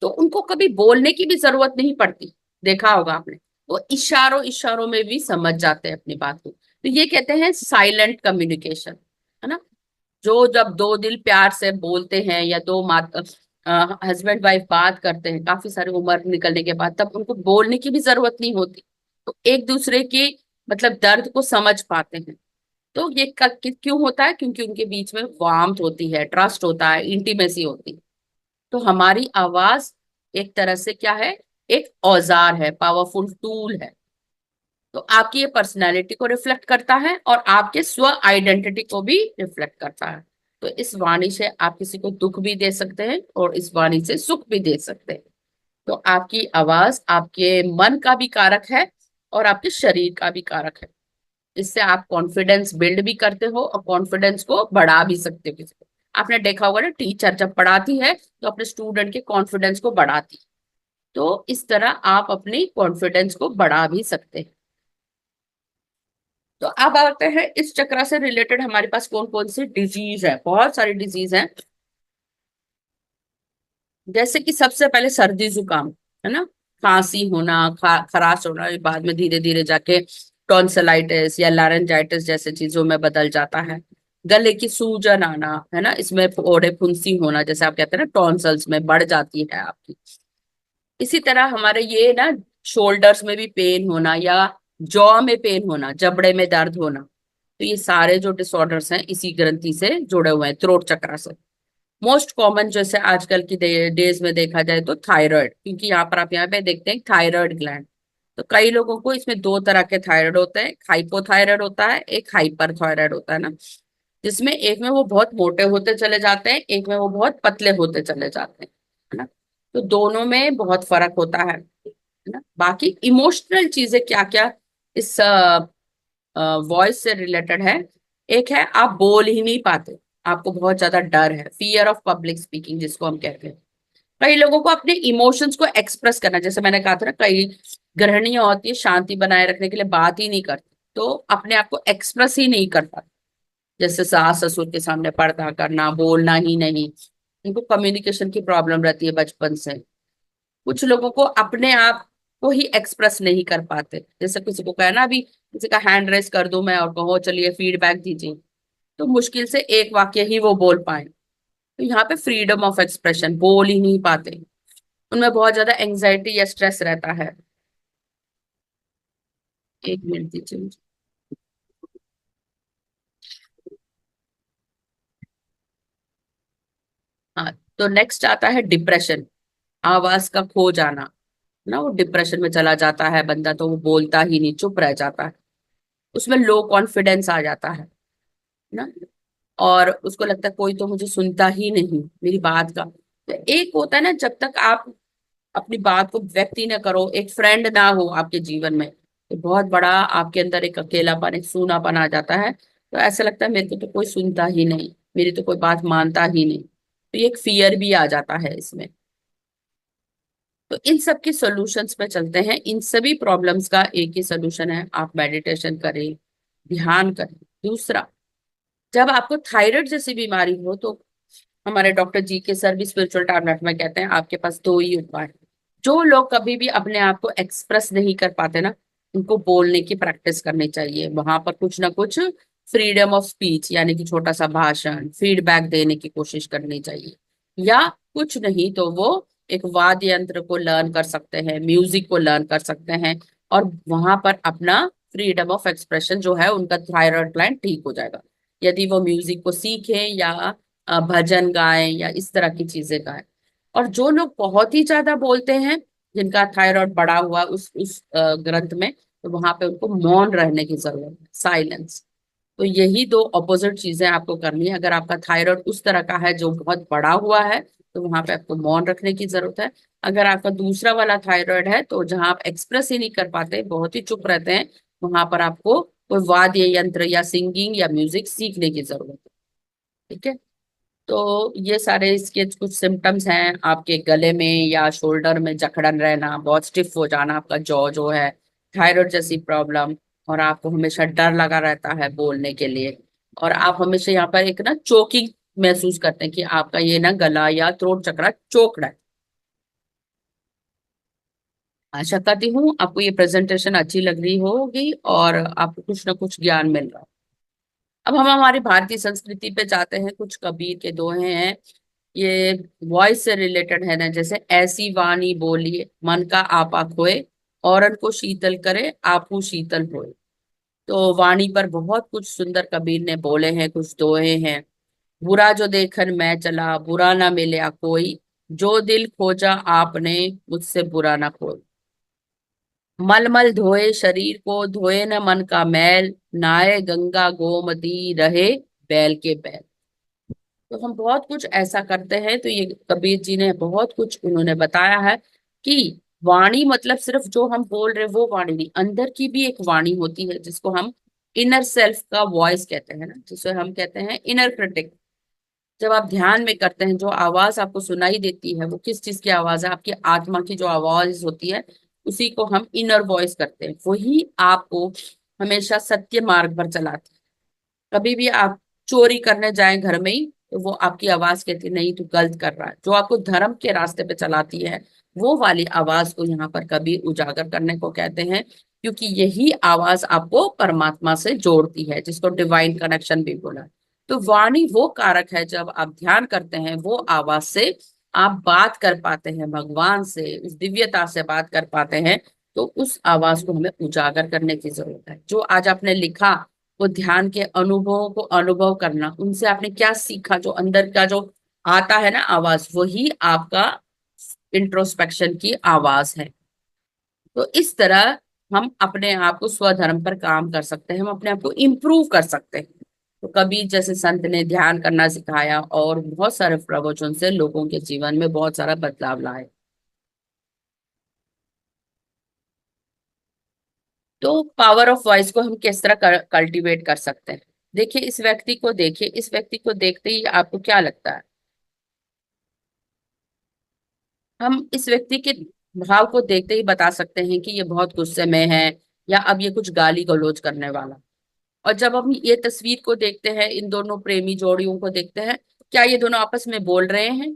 तो उनको कभी बोलने की भी जरूरत नहीं पड़ती। देखा होगा आपने, वो इशारों इशारों में भी समझ जाते हैं अपनी बात को। तो ये कहते हैं साइलेंट कम्युनिकेशन, है ना। जो जब दो दिल प्यार से बोलते हैं, या दो हस्बैंड वाइफ बात करते हैं काफी सारी उम्र निकलने के बाद, तब उनको बोलने की भी जरूरत नहीं होती। तो एक दूसरे की मतलब दर्द को समझ पाते हैं। तो ये क्यों होता है, क्योंकि उनके बीच में वार्मथ होती है, ट्रस्ट होता है, इंटीमेसी होती है। तो हमारी आवाज एक तरह से क्या है, एक औजार है, पावरफुल टूल है। तो आपकी ये पर्सनैलिटी को रिफ्लेक्ट करता है और आपके स्व आइडेंटिटी को भी रिफ्लेक्ट करता है। तो इस वाणी से आप किसी को दुख भी दे सकते हैं और इस वाणी से सुख भी दे सकते हैं। तो आपकी आवाज आपके मन का भी कारक है और आपके शरीर का भी कारक है। इससे आप कॉन्फिडेंस बिल्ड भी करते हो और कॉन्फिडेंस को बढ़ा भी सकते हो किसी को। आपने देखा होगा ना, टीचर जब पढ़ाती है तो अपने स्टूडेंट के कॉन्फिडेंस को बढ़ाती है। तो इस तरह आप अपनी कॉन्फिडेंस को बढ़ा भी सकते हैं। तो अब आते हैं इस चक्र से रिलेटेड हमारे पास कौन कौन सी डिजीज है। बहुत सारी डिजीज है, जैसे कि सबसे पहले सर्दी जुकाम, है ना, खांसी होना, खराश होना, ये बाद में धीरे धीरे जाके टॉन्सिलाइटिस या लारेंजाइटिस जैसे चीजों में बदल जाता है। गले की सूजन आना, है ना, इसमें फोड़े फुंसी होना, जैसे आप कहते हैं ना टॉन्सल्स में बढ़ जाती है आपकी। इसी तरह हमारे ये ना शोल्डर्स में भी पेन होना या जॉ में पेन होना, जबड़े में दर्द होना, तो ये सारे जो डिसऑर्डर्स हैं इसी ग्रंथि से जुड़े हुए हैं, थ्रोट चक्र से। मोस्ट कॉमन जैसे आजकल की डेज में देखा जाए तो थायराइड, क्योंकि यहाँ पर आप यहाँ पे देखते हैं थायराइड ग्लैंड। तो कई लोगों को इसमें दो तरह के थायराइड होते हैं, हाइपोथायराइड होता है, एक हाइपर थायराइड होता है ना, जिसमें एक में वो बहुत मोटे होते चले जाते हैं, एक में वो बहुत पतले होते चले जाते हैं, है ना। तो दोनों में बहुत फर्क होता है ना। बाकी इमोशनल चीजें क्या क्या इस वॉइस से रिलेटेड है। एक है आप बोल ही नहीं पाते, आपको बहुत ज्यादा डर है, फियर ऑफ पब्लिक स्पीकिंग जिसको हम कहते हैं। कई लोगों को अपने इमोशंस को एक्सप्रेस करना, जैसे मैंने कहा था ना, कई गृहिणियां होती है शांति बनाए रखने के लिए बात ही नहीं करती, तो अपने आप को एक्सप्रेस ही नहीं कर पाती, जैसे सास ससुर के सामने पर्दा करना, बोलना ही नहीं। इनको कम्युनिकेशन की प्रॉब्लम रहती है बचपन से। कुछ लोगों को अपने आप को ही एक्सप्रेस नहीं कर पाते, जैसे किसी को कहना, अभी किसी का हैंड रेस कर दूं मैं और कहो चलिए फीडबैक दीजिए, तो मुश्किल से एक वाक्य ही वो बोल पाए। तो यहाँ पे फ्रीडम ऑफ एक्सप्रेशन, बोल ही नहीं पाते, उनमें बहुत ज्यादा एंजाइटी या स्ट्रेस रहता है। एक मिनट दीजिए मुझे। हाँ, तो नेक्स्ट आता है डिप्रेशन, आवाज का खो जाना ना, वो डिप्रेशन में चला जाता है बंदा, तो वो बोलता ही नहीं, चुप रह जाता है, उसमें लो कॉन्फिडेंस आ जाता है ना, और उसको लगता है कोई तो मुझे सुनता ही नहीं मेरी बात का। तो एक होता है ना, जब तक आप अपनी बात को व्यक्त ही ना करो, एक फ्रेंड ना हो आपके जीवन में, तो बहुत बड़ा आपके अंदर एक अकेलापन, एक सूनापन आ जाता है। तो ऐसा लगता है मेरे को तो कोई सुनता ही नहीं, मेरी तो कोई बात मानता ही नहीं, तो ये एक फियर भी आ जाता है इसमें। तो इन सब के सॉल्यूशंस पे चलते हैं। इन सभी प्रॉब्लम्स का एक ही सॉल्यूशन है, आप मेडिटेशन करें, ध्यान करें। दूसरा, जब आपको थायराइड जैसी बीमारी हो तो हमारे डॉक्टर जी के सर भी स्पिरिचुअल टैबलेट में कहते हैं आपके पास दो ही उपाय हैं। जो लोग कभी भी अपने आप को एक्सप्रेस नहीं कर पाते ना, उनको बोलने की प्रैक्टिस करनी चाहिए, वहां पर कुछ ना कुछ फ्रीडम ऑफ स्पीच यानी कि छोटा सा भाषण, फीडबैक देने की कोशिश करनी चाहिए। या कुछ नहीं तो वो एक वाद्य यंत्र को लर्न कर सकते हैं, म्यूजिक को लर्न कर सकते हैं, और वहां पर अपना फ्रीडम ऑफ एक्सप्रेशन जो है, उनका थायराइड ग्लैंड ठीक हो जाएगा। यदि वो म्यूजिक को सीखें या भजन गाएं या इस तरह की चीजें गाएं। और जो लोग बहुत ही ज्यादा बोलते हैं, जिनका थायराइड बढ़ा हुआ उस ग्रंथ में, तो वहां पे उनको मौन रहने की जरूरत है, साइलेंस। तो यही दो अपोजिट चीजें आपको करनी है। अगर आपका थायराइड उस तरह का है जो बहुत बढ़ा हुआ है, तो वहां पे आपको मौन रखने की जरूरत है। अगर आपका दूसरा वाला थायराइड है, तो जहां आप एक्सप्रेस ही नहीं कर पाते, बहुत ही चुप रहते हैं, वहां पर आपको कोई वाद्य यंत्र या सिंगिंग या म्यूजिक सीखने की जरूरत है। ठीक है। तो ये सारे इसके कुछ सिम्टम्स हैं, आपके गले में या शोल्डर में जकड़न रहना, बहुत स्टिफ हो जाना आपका जॉ जो है, थायराइड जैसी प्रॉब्लम, और आपको हमेशा डर लगा रहता है बोलने के लिए, और आप हमेशा यहाँ पर एक ना चोकिंग महसूस करते हैं कि आपका ये ना गला या थ्रोट चक्रा चोक रहा है। आशा करती हूँ आपको ये प्रेजेंटेशन अच्छी लग रही होगी और आपको कुछ ना कुछ ज्ञान मिल रहा है। अब हम हमारी भारतीय संस्कृति पे जाते हैं। कुछ कबीर के दोहे हैं, ये वॉइस से रिलेटेड है ना, जैसे ऐसी वाणी बोलिए मन का आपा खोए, औरन को शीतल करे आपू शीतल होए। तो वाणी पर बहुत कुछ सुंदर कबीर ने बोले हैं, कुछ दोहे हैं। बुरा जो देखन मैं चला, बुरा ना मिला कोई, जो दिल खोजा आपने मुझसे बुरा ना कोई। मलमल धोए शरीर को, धोए न मन का मैल, नहाए गंगा गोमती रहे बैल के बैल। तो हम बहुत कुछ ऐसा करते हैं। तो ये कबीर जी ने बहुत कुछ उन्होंने बताया है कि वाणी मतलब सिर्फ जो हम बोल रहे वो वाणी नहीं, अंदर की भी एक वाणी होती है, जिसको हम इनर सेल्फ का वॉइस कहते हैं ना, जिसे हम कहते हैं इनर क्रिटिक। जब आप ध्यान में करते हैं, जो आवाज आपको सुनाई देती है वो किस चीज की आवाज है, आपकी आत्मा की जो आवाज होती है, उसी को हम इनर वॉइस करते हैं। वही आपको हमेशा सत्य मार्ग पर चलाती है। कभी भी आप चोरी करने जाएं घर में ही, तो वो आपकी आवाज कहती है नहीं तू गलत कर रहा है, जो आपको धर्म के रास्ते पे चलाती है, वो वाली आवाज को यहाँ पर कभी उजागर करने को कहते हैं। क्योंकि यही आवाज आपको परमात्मा से जोड़ती है, जिसको डिवाइन कनेक्शन भी बोला। तो वाणी वो कारक है, जब आप ध्यान करते हैं वो आवाज से आप बात कर पाते हैं भगवान से, उस दिव्यता से बात कर पाते हैं। तो उस आवाज को हमें उजागर करने की जरूरत है। जो आज आपने लिखा, वो ध्यान के अनुभवों को अनुभव करना, उनसे आपने क्या सीखा, जो अंदर का जो आता है ना आवाज, वही आपका इंट्रोस्पेक्शन की आवाज है। तो इस तरह हम अपने आप को स्वधर्म पर काम कर सकते हैं, हम अपने आप को इम्प्रूव कर सकते हैं। तो कबीर जैसे संत ने ध्यान करना सिखाया और बहुत सारे प्रवचन से लोगों के जीवन में बहुत सारा बदलाव लाए। तो पावर ऑफ वॉइस को हम किस तरह कल्टीवेट कर सकते हैं? देखिए, इस व्यक्ति को देखिए, इस व्यक्ति को देखते ही आपको क्या लगता है? हम इस व्यक्ति के भाव को देखते ही बता सकते हैं कि ये बहुत गुस्से में है, या अब ये कुछ गाली गलौज करने वाला। और जब हम ये तस्वीर को देखते हैं, इन दोनों प्रेमी जोड़ियों को देखते हैं, क्या ये दोनों आपस में बोल रहे हैं?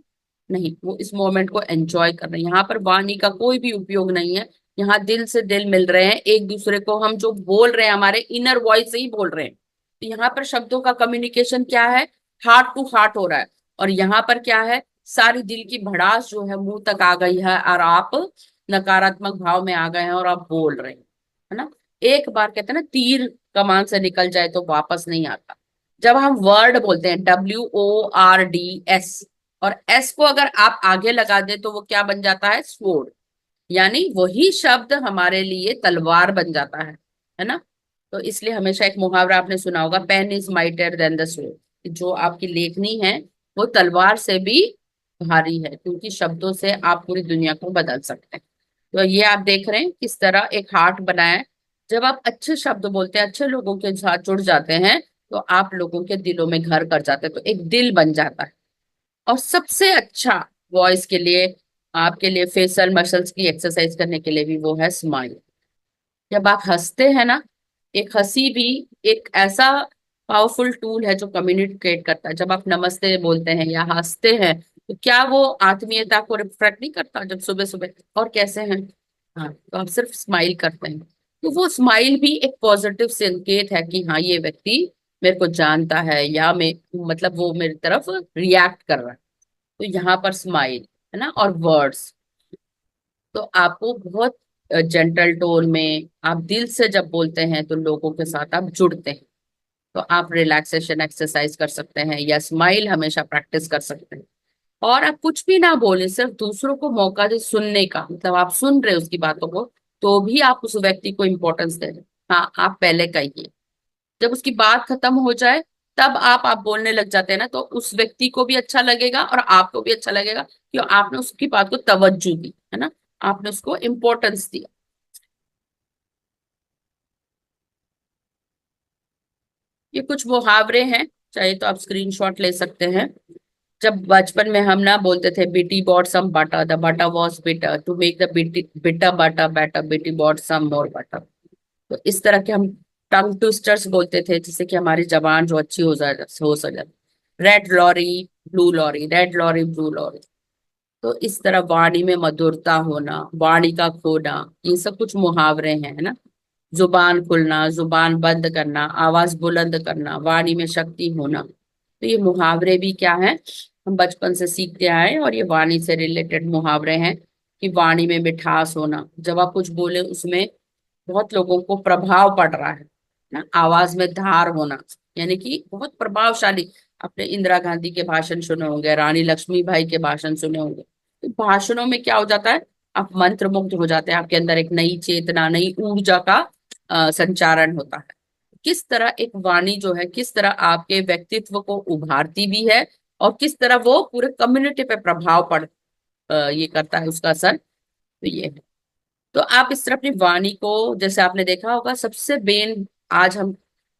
नहीं, वो इस मोमेंट को एंजॉय कर रहे हैं। यहाँ पर वाणी का कोई भी उपयोग नहीं है। यहाँ दिल से दिल मिल रहे हैं, एक दूसरे को हम जो बोल रहे हैं हमारे इनर वॉइस से ही बोल रहे हैं। तो यहाँ पर शब्दों का कम्युनिकेशन क्या है? हार्ट टू हार्ट हो रहा है। और यहाँ पर क्या है? सारी दिल की भड़ास जो है मुंह तक आ गई है, और आप नकारात्मक भाव में आ गए हैं और आप बोल रहे हैं, है ना? एक बार कहते हैं ना, तीर कमान से निकल जाए तो वापस नहीं आता। जब हम वर्ड बोलते हैं WORD, और एस को अगर आप आगे लगा दे तो वो क्या बन जाता है? स्वॉर्ड। यानी वही शब्द हमारे लिए तलवार बन जाता है ना? तो इसलिए हमेशा एक मुहावरा आपने सुना होगा, pen is mightier than the sword. जो आपकी लेखनी है वो तलवार से भी भारी है, क्योंकि शब्दों से आप पूरी दुनिया को बदल सकते हैं। तो ये आप देख रहे हैं किस तरह एक हार्ट बनाया है। जब आप अच्छे शब्द बोलते हैं, अच्छे लोगों के साथ जुड़ जाते हैं, तो आप लोगों के दिलों में घर कर जाते हैं, तो एक दिल बन जाता है। और सबसे अच्छा वॉइस के लिए, आपके लिए फेशियल मसल्स की एक्सरसाइज करने के लिए भी वो है स्माइल। जब आप हंसते हैं ना, एक हंसी भी एक ऐसा पावरफुल टूल है जो कम्युनिकेट करता है। जब आप नमस्ते बोलते हैं या हंसते हैं, तो क्या वो आत्मीयता को रिफ्लेक्ट नहीं करता? जब सुबह सुबह और कैसे हैं, हाँ, तो आप सिर्फ स्माइल करते हैं, तो वो स्माइल भी एक पॉजिटिव संकेत है कि हाँ, ये व्यक्ति मेरे को जानता है, या मैं मतलब वो मेरी तरफ रिएक्ट कर रहा है। तो यहाँ पर स्माइल, है ना? और वर्ड्स, तो आपको बहुत जेंटल टोन में आप दिल से जब बोलते हैं तो लोगों के साथ आप जुड़ते हैं। तो आप रिलैक्सेशन एक्सरसाइज कर सकते हैं, या स्माइल हमेशा प्रैक्टिस कर सकते हैं। और आप कुछ भी ना बोले, सिर्फ दूसरों को मौका दे सुनने का, मतलब आप सुन रहे हो उसकी बातों को, तो भी आप उस व्यक्ति को इंपॉर्टेंस दे रहे हैं। हाँ, आप पहले कहिए, जब उसकी बात खत्म हो जाए तब आप बोलने लग जाते हैं ना, तो उस व्यक्ति को भी अच्छा लगेगा और आपको भी अच्छा लगेगा कि आपने उसकी बात को तवज्जो दी, है ना? आपने उसको इम्पोर्टेंस दिया। ये कुछ मुहावरे हैं, चाहे तो आप स्क्रीनशॉट ले सकते हैं। जब बचपन में हम ना बोलते थे, Betty bought some butter, the butter was bitter, to make the Betty bitter butter better, Betty bought some more butter. तो इस तरह के हम टंग ट्विस्टर्स बोलते थे, जिससे कि हमारी जबान जो अच्छी हो सके। Red lorry, blue lorry, red lorry, blue lorry. तो इस तरह वाणी में मधुरता होना, वाणी का खोना, ये सब कुछ मुहावरे हैं, है ना? जुबान खुलना, जुबान बंद करना, आवाज बुलंद करना, वाणी में शक्ति होना। तो ये मुहावरे भी क्या है? हम बचपन से सीखते आए हैं, और ये वाणी से रिलेटेड मुहावरे हैं कि वाणी में मिठास होना, जब आप कुछ बोले उसमें बहुत लोगों को प्रभाव पड़ रहा है ना? आवाज में धार होना, यानी कि बहुत प्रभावशाली। आपने इंदिरा गांधी के भाषण सुने होंगे, रानी लक्ष्मीबाई के भाषण सुने होंगे। तो भाषणों में क्या हो जाता है? आप मंत्र मुग्ध हो जाते हैं, आपके अंदर एक नई चेतना, नई ऊर्जा का संचारण होता है। किस तरह एक वाणी जो है, किस तरह आपके व्यक्तित्व को उभारती भी है, और किस तरह वो पूरे कम्युनिटी पे प्रभाव ये करता है, उसका असर। तो ये है। तो आप इस तरह अपनी वाणी को, जैसे आपने देखा होगा, सबसे बेन आज हम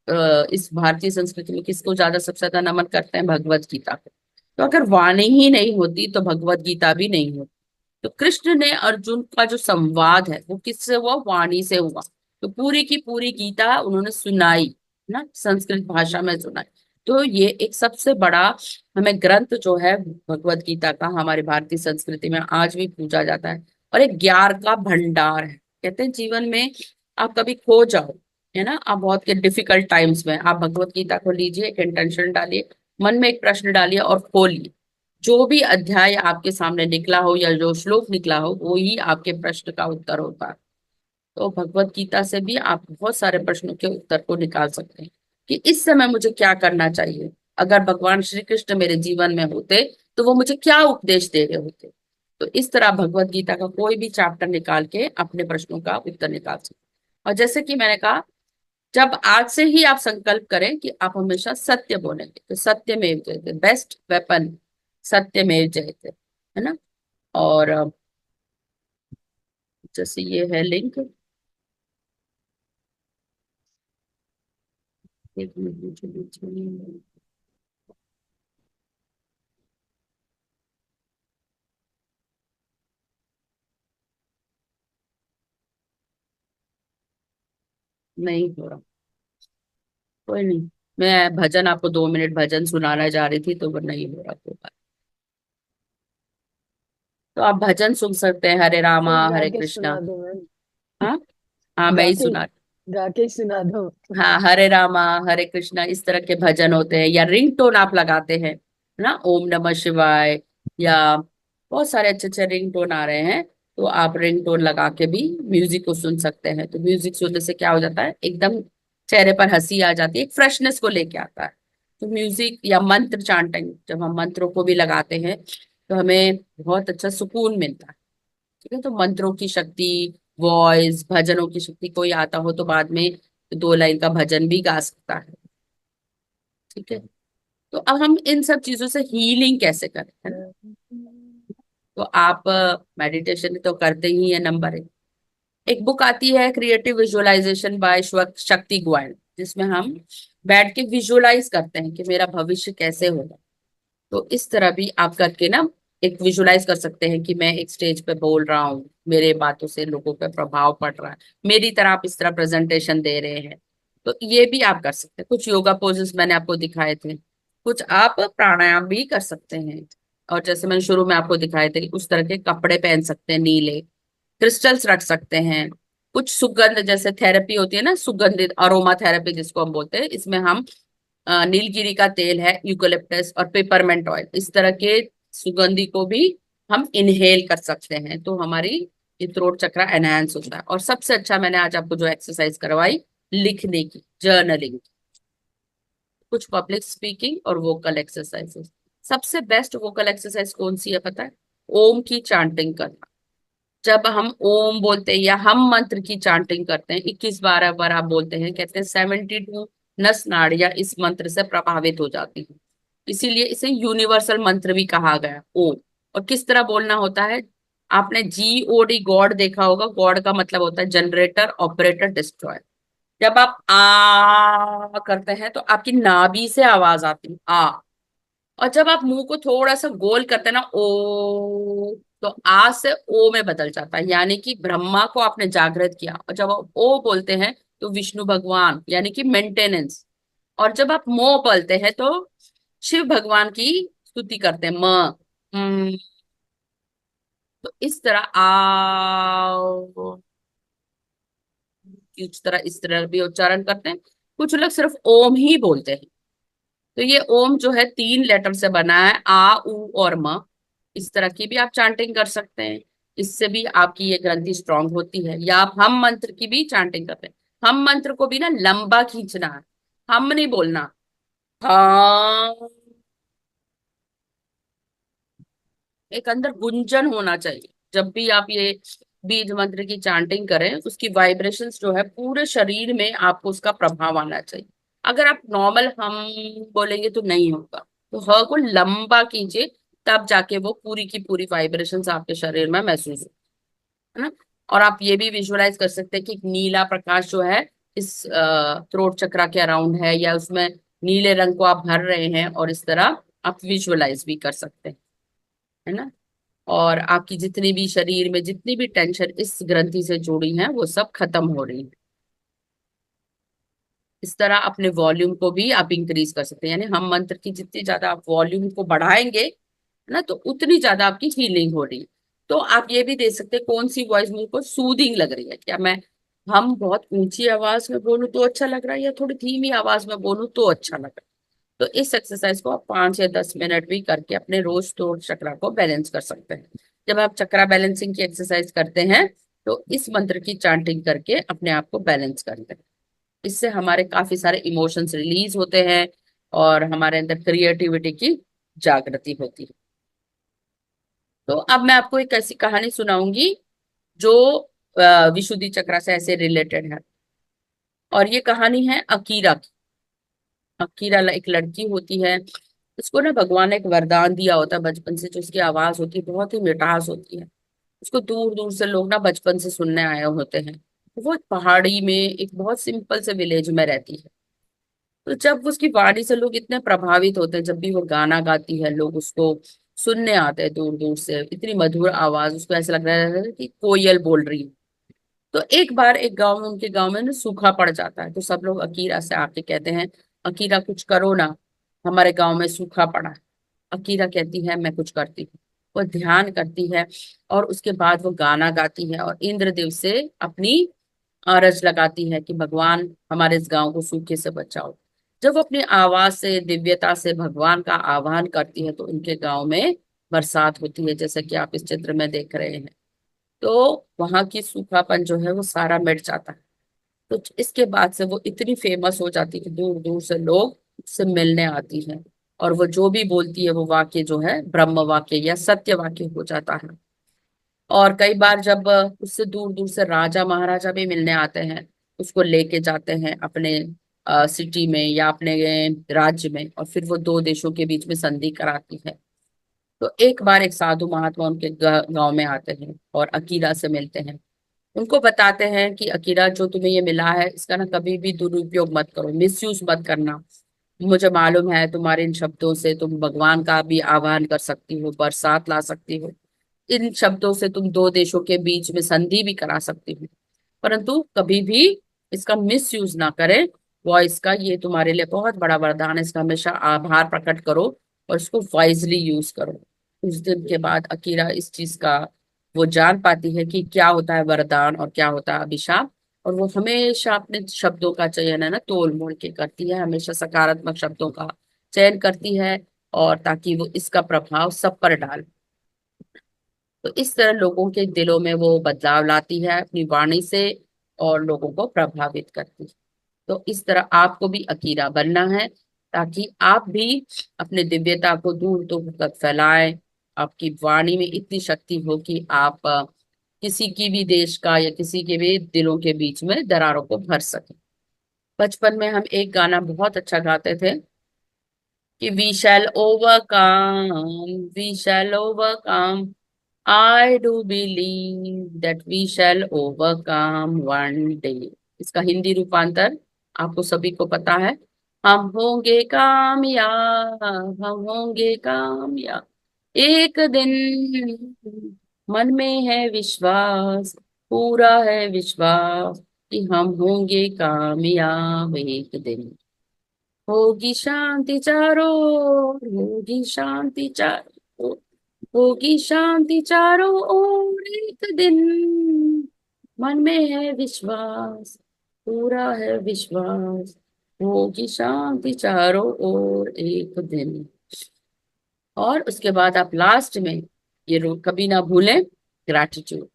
इस भारतीय संस्कृति में किसको ज्यादा सबसे ज्यादा नमन करते हैं? भगवत गीता को। तो अगर वाणी ही नहीं होती तो भगवत गीता भी नहीं होती। तो कृष्ण ने अर्जुन का जो संवाद है वो किससे हुआ? वाणी से हुआ। तो पूरी की पूरी गीता उन्होंने सुनाई ना, संस्कृत भाषा में सुनाई। तो ये एक सबसे बड़ा हमें ग्रंथ जो है भगवत गीता का, हमारी भारतीय संस्कृति में आज भी पूजा जाता है, और एक ज्ञान का भंडार है। कहते हैं जीवन में आप कभी खो जाओ, है ना, आप बहुत के डिफिकल्ट टाइम्स में, आप भगवत गीता को लीजिए, एक इंटेंशन डालिए, मन में एक प्रश्न डालिए और खोलिए। जो भी अध्याय आपके सामने निकला हो या जो श्लोक निकला हो वो ही आपके प्रश्न का उत्तर होता है। तो भगवत गीता से भी आप बहुत सारे प्रश्नों के उत्तर को निकाल सकते हैं कि इस समय मुझे क्या करना चाहिए। अगर भगवान श्री कृष्ण मेरे जीवन में होते तो वो मुझे क्या उपदेश दे रहे होते। तो इस तरह भगवत गीता का कोई भी चैप्टर निकाल के अपने प्रश्नों का उत्तर निकाल सकते हैं। और जैसे कि मैंने कहा, जब आज से ही आप संकल्प करें कि आप हमेशा सत्य बोलेंगे, तो सत्यमेव जयते, बेस्ट वेपन सत्यमेव जयते, है ना। और जैसे ये है लिंक, एक मिनट मुझे बीच में- नहीं हो रहा, कोई नहीं। मैं भजन आपको 2 मिनट भजन सुनाना जा रही थी तो वो नहीं हो रहा, कोई बात। तो आप भजन सुन सकते हैं, हरे रामा फिर गा हरे के कृष्णा। सुना दो मैम। हाँ, हाँ मैं गा ही के सुना। गा के सुना दो। हाँ, हरे रामा हरे कृष्णा इस तरह के भजन होते हैं, या रिंगटोन आप लगाते हैं ना, ओम नमः शिवाय, या बहुत सारे अच्छे अच्छे रिंगटोन आ रहे हैं। तो आप रिंगटोन लगा के भी म्यूजिक को सुन सकते हैं। तो म्यूजिक सुनने से क्या हो जाता है, एकदम चेहरे पर हंसी आ जाती है, एक फ्रेशनेस को लेके आता है। तो म्यूजिक या मंत्र चांटिंग, जब हम मंत्रों को भी लगाते हैं तो हमें बहुत अच्छा सुकून मिलता है। ठीक है, तो मंत्रों की शक्ति, वॉइस, भजनों की शक्ति, कोई आता हो तो बाद में 2 लाइन का भजन भी गा सकता है। ठीक है, तो अब हम इन सब चीजों से हीलिंग कैसे करें, है ना। तो आप मेडिटेशन तो करते ही है, नंबर 1। एक बुक आती है क्रिएटिव विजुअलाइजेशन बाय शक्ति गोयल, जिसमें हम बैठ के विजुअलाइज करते हैं कि मेरा भविष्य कैसे होगा। तो इस तरह भी आप करके ना एक विजुलाइज कर सकते हैं कि मैं एक स्टेज पे बोल रहा हूँ, मेरे बातों से लोगों पे प्रभाव पड़ रहा है, मेरी तरह आप इस तरह प्रेजेंटेशन दे रहे हैं। तो ये भी आप कर सकते हैं। कुछ योगा पोजेस मैंने आपको दिखाए थे, कुछ आप प्राणायाम भी कर सकते हैं। और जैसे मैंने शुरू में आपको दिखाए थे कि उस तरह के कपड़े पहन सकते हैं नीले, क्रिस्टल्स रख सकते हैं। कुछ सुगंध जैसे थेरेपी होती है ना, सुगंधित अरोमा थेरेपी जिसको हम बोलते हैं, इसमें हम नीलगिरी का तेल है, यूकेलिप्टस और पेपरमेंट ऑयल, इस तरह के सुगंधी को भी हम इनहेल कर सकते हैं। तो हमारी ये थ्रोट चक्रा एनहांस होता है। और सबसे अच्छा मैंने आज आपको जो एक्सरसाइज करवाई, लिखने की, जर्नलिंग, कुछ पब्लिक स्पीकिंग और वोकल एक्सरसाइजेस। सबसे बेस्ट वोकल एक्सरसाइज कौन सी है पता है? ओम की चांटिंग करना। जब हम ओम बोलते हैं या हम मंत्र की चांटिंग करते हैं, 21 बार आप बोलते हैं, कहते हैं 72 नस नाड़ियां इस मंत्र से प्रभावित हो जाती हैं। इसीलिए इसे यूनिवर्सल मंत्र भी कहा गया, ओम। और किस तरह बोलना होता है? आपने GOD, गॉड देखा होगा, गॉड का मतलब होता है जनरेटर, ऑपरेटर, डिस्ट्रॉयर। जब आप आ करते हैं तो आपकी नाभि से आवाज आती है, आ। और जब आप मुंह को थोड़ा सा गोल करते हैं ना, ओ, तो आ से ओ में बदल जाता है, यानी कि ब्रह्मा को आपने जागृत किया। और जब आप ओ बोलते हैं तो विष्णु भगवान, यानी कि मेंटेनेंस। और जब आप मो बोलते हैं तो शिव भगवान की स्तुति करते हैं, म। हम्म, तो इस तरह इस तरह भी उच्चारण करते हैं। कुछ लोग सिर्फ ओम ही बोलते हैं। तो ये ओम जो है 3 लेटर से बना है, आ, उ और म। इस तरह की भी आप चांटिंग कर सकते हैं। इससे भी आपकी ये ग्रंथि स्ट्रांग होती है। या आप हम मंत्र की भी चांटिंग करते हैं। हम मंत्र को भी ना लंबा खींचना है, हम नहीं बोलना, हाँ। एक अंदर गुंजन होना चाहिए। जब भी आप ये बीज मंत्र की चांटिंग करें, उसकी वाइब्रेशंस जो है पूरे शरीर में आपको उसका प्रभाव आना चाहिए। अगर आप नॉर्मल हम बोलेंगे तो नहीं होगा। तो ह को लंबा कीजिए, तब जाके वो पूरी की पूरी वाइब्रेशंस आपके शरीर में महसूस हो, है ना। और आप ये भी विजुअलाइज कर सकते हैं कि एक नीला प्रकाश जो है इस थ्रोट चक्रा के अराउंड है, या उसमें नीले रंग को आप भर रहे हैं, और इस तरह आप विजुअलाइज भी कर सकते हैं, है ना। और आपकी जितनी भी शरीर में जितनी भी टेंशन इस ग्रंथि से जुड़ी है वो सब खत्म हो रही है। इस तरह अपने वॉल्यूम को भी आप इंक्रीज कर सकते हैं, यानी हम मंत्र की जितनी ज्यादा आप वॉल्यूम को बढ़ाएंगे, है ना, तो उतनी ज्यादा आपकी हीलिंग हो रही है। तो आप ये भी देख सकते हैं कौन सी वॉइस मुझको सूदिंग लग रही है, क्या मैं हम बहुत ऊंची आवाज में बोलूं तो अच्छा लग रहा है, या थोड़ी धीमी आवाज में बोलूं तो अच्छा लग रहा है। तो इस एक्सरसाइज को आप 5 या 10 मिनट भी करके अपने रोज तोड़ चक्रा को बैलेंस कर सकते हैं। जब आप चक्रा बैलेंसिंग की एक्सरसाइज करते हैं तो इस मंत्र की चांटिंग करके अपने आप को बैलेंस करते हैं। इससे हमारे काफी सारे इमोशंस रिलीज होते हैं और हमारे अंदर क्रिएटिविटी की जागृति होती है। तो अब मैं आपको एक ऐसी कहानी सुनाऊंगी जो विशुद्धि चक्र से ऐसे रिलेटेड है। और ये कहानी है अकीरा की। अकीरा एक लड़की होती है। उसको ना भगवान ने एक वरदान दिया होता है बचपन से, जो उसकी आवाज होती है बहुत ही मिठास होती है। उसको दूर दूर से लोग ना बचपन से सुनने आए होते हैं। वो एक पहाड़ी में एक बहुत सिंपल से विलेज में रहती है। तो जब उसकी वाणी से लोग इतने प्रभावित होते हैं, जब भी वो गाना गाती है लोग उसको सुनने आते हैं दूर दूर से। इतनी मधुर आवाज, उसको ऐसा लग रहा है कि कोयल बोल रही है। तो एक बार एक गांव में, उनके गांव में ना सूखा पड़ जाता है। तो सब लोग अकीरा से आके कहते हैं, अकीरा कुछ करो ना, हमारे गांव में सूखा पड़ा है। अकीरा कहती है मैं कुछ करती हूँ। वो ध्यान करती है और उसके बाद वो गाना गाती है और इंद्रदेव से अपनी अरज लगाती है कि भगवान हमारे इस गांव को सूखे से बचाओ। जब वो अपनी आवाज से, दिव्यता से भगवान का आह्वान करती है तो उनके गांव में बरसात होती है, जैसे कि आप इस चित्र में देख रहे हैं। तो वहां की सूखापन जो है वो सारा मिट जाता है। तो इसके बाद से वो इतनी फेमस हो जाती है कि दूर दूर से लोग उससे मिलने आती हैं। और वो जो भी बोलती है वो वाक्य जो है ब्रह्म वाक्य या सत्य वाक्य हो जाता है। और कई बार जब उससे दूर दूर से राजा महाराजा भी मिलने आते हैं, उसको लेके जाते हैं अपने सिटी में या अपने राज्य में, और फिर वो दो देशों के बीच में संधि कराती है। तो एक बार एक साधु महात्मा उनके गांव में आते हैं और अकीरा से मिलते हैं। उनको बताते हैं कि अकीरा, जो तुम्हें ये मिला है इसका ना कभी भी दुरुपयोग मत करो, मिसयूज मत करना। मुझे मालूम है तुम्हारे इन शब्दों से तुम भगवान का भी आह्वान कर सकती हो, बरसात ला सकती हो। इन शब्दों से तुम दो देशों के बीच में संधि भी करा सकती हो, परंतु कभी भी इसका मिस यूज ना करें। वॉइस का ये तुम्हारे लिए बहुत बड़ा वरदान है, इसका हमेशा आभार प्रकट करो और इसको वाइजली यूज करो। उस दिन के बाद अकीरा इस चीज का वो जान पाती है कि क्या होता है वरदान और क्या होता है अभिशाप। और वो हमेशा अपने शब्दों का चयन है ना तोल मोल के करती है, हमेशा सकारात्मक शब्दों का चयन करती है, और ताकि वो इसका प्रभाव सब पर डाले। तो इस तरह लोगों के दिलों में वो बदलाव लाती है अपनी वाणी से और लोगों को प्रभावित करती है। तो इस तरह आपको भी अकीरा बनना है, ताकि आप भी अपने दिव्यता को दूर दूर तक फैलाएं। आपकी वाणी में इतनी शक्ति हो कि आप किसी की भी देश का या किसी के भी दिलों के बीच में दरारों को भर सके। बचपन में हम एक गाना बहुत अच्छा गाते थे कि we shall overcome, we shall overcome, I do believe that we shall overcome one day। इसका हिंदी रूपांतर आपको सभी को पता है, हम होंगे कामयाब, हम होंगे कामयाब एक दिन। मन में है विश्वास, पूरा है विश्वास कि हम होंगे कामयाब एक दिन। होगी शांति चारों ओर, होगी शांति चारों ओर, होगी शांति चारों ओर एक दिन। मन में है विश्वास, पूरा है विश्वास, होगी शांति चारों ओर एक दिन। और उसके बाद आप लास्ट में ये कभी ना भूलें, ग्रैटिट्यूड।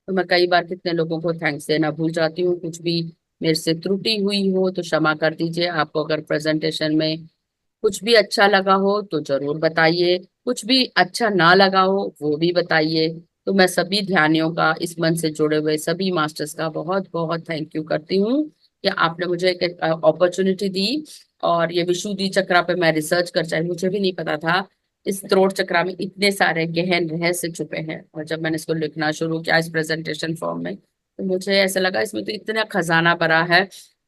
तो मैं कई बार कितने लोगों को थैंक्स देना भूल जाती हूँ। कुछ भी मेरे से त्रुटि हुई हो तो क्षमा कर दीजिए। आपको अगर प्रेजेंटेशन में कुछ भी अच्छा लगा हो तो जरूर बताइए, कुछ भी अच्छा ना लगा हो वो भी बताइए। तो मैं सभी ध्यानियों का, इस मन से जुड़े हुए सभी मास्टर्स का बहुत बहुत थैंक यू करती हूँ कि आपने मुझे एक अपॉर्चुनिटी दी। और ये विशुद्धि चक्र पे मैं रिसर्च कर चाहे, मुझे भी नहीं पता था इस थ्रोट चक्र में इतने सारे गहन रहस्य छुपे हैं। और जब मैंने इसको लिखना शुरू किया इस प्रेजेंटेशन फॉर्म में, तो मुझे ऐसा लगा इसमें तो इतना खजाना भरा है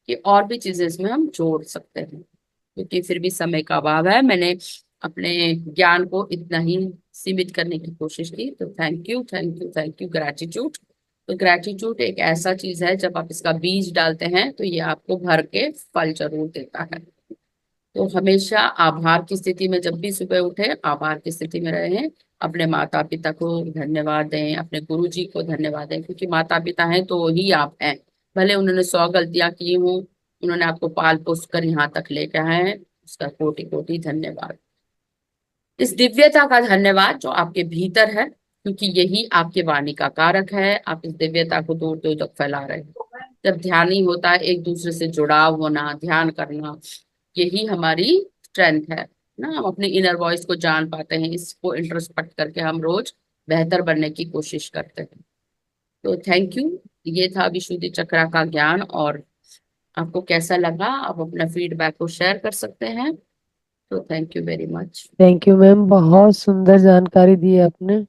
कि और भी चीजें इसमें हम जोड़ सकते हैं। क्योंकि फिर भी समय का अभाव है, मैंने अपने ज्ञान को इतना ही सीमित करने की कोशिश की। तो thank you, thank you, thank you, gratitude. तो ग्रैटिट्यूड एक ऐसा चीज है, जब आप इसका बीज डालते हैं तो ये आपको भर के फल जरूर देता है। तो हमेशा आभार की स्थिति में, जब भी सुबह उठे आभार की स्थिति में रहें। अपने माता पिता को धन्यवाद दें, अपने गुरु जी को धन्यवाद दें, क्योंकि माता पिता हैं तो ही आप हैं। भले उन्होंने 100 गलतियां की हों, उन्होंने आपको पाल पोस कर यहाँ तक लेके आए हैं, उसका कोटि कोटि धन्यवाद। इस दिव्यता का धन्यवाद जो आपके भीतर है, क्योंकि यही आपके वाणी का कारक है। आप इस दिव्यता को दूर दूर तक फैला रहे हैं। जब ध्यान ही होता है, एक दूसरे से जुड़ाव होना, ध्यान करना, यही हमारी स्ट्रेंथ है ना। हम अपने इनर वॉइस को जान पाते हैं, इसको इंट्रोस्पेक्ट करके हम रोज बेहतर बनने की कोशिश करते हैं। तो थैंक यू। ये था विशुद्धि चक्रा का ज्ञान। और आपको कैसा लगा, आप अपना फीडबैक को शेयर कर सकते हैं। तो thank you very much. Thank you ma'am, बहुत सुंदर जानकारी दी है आपने।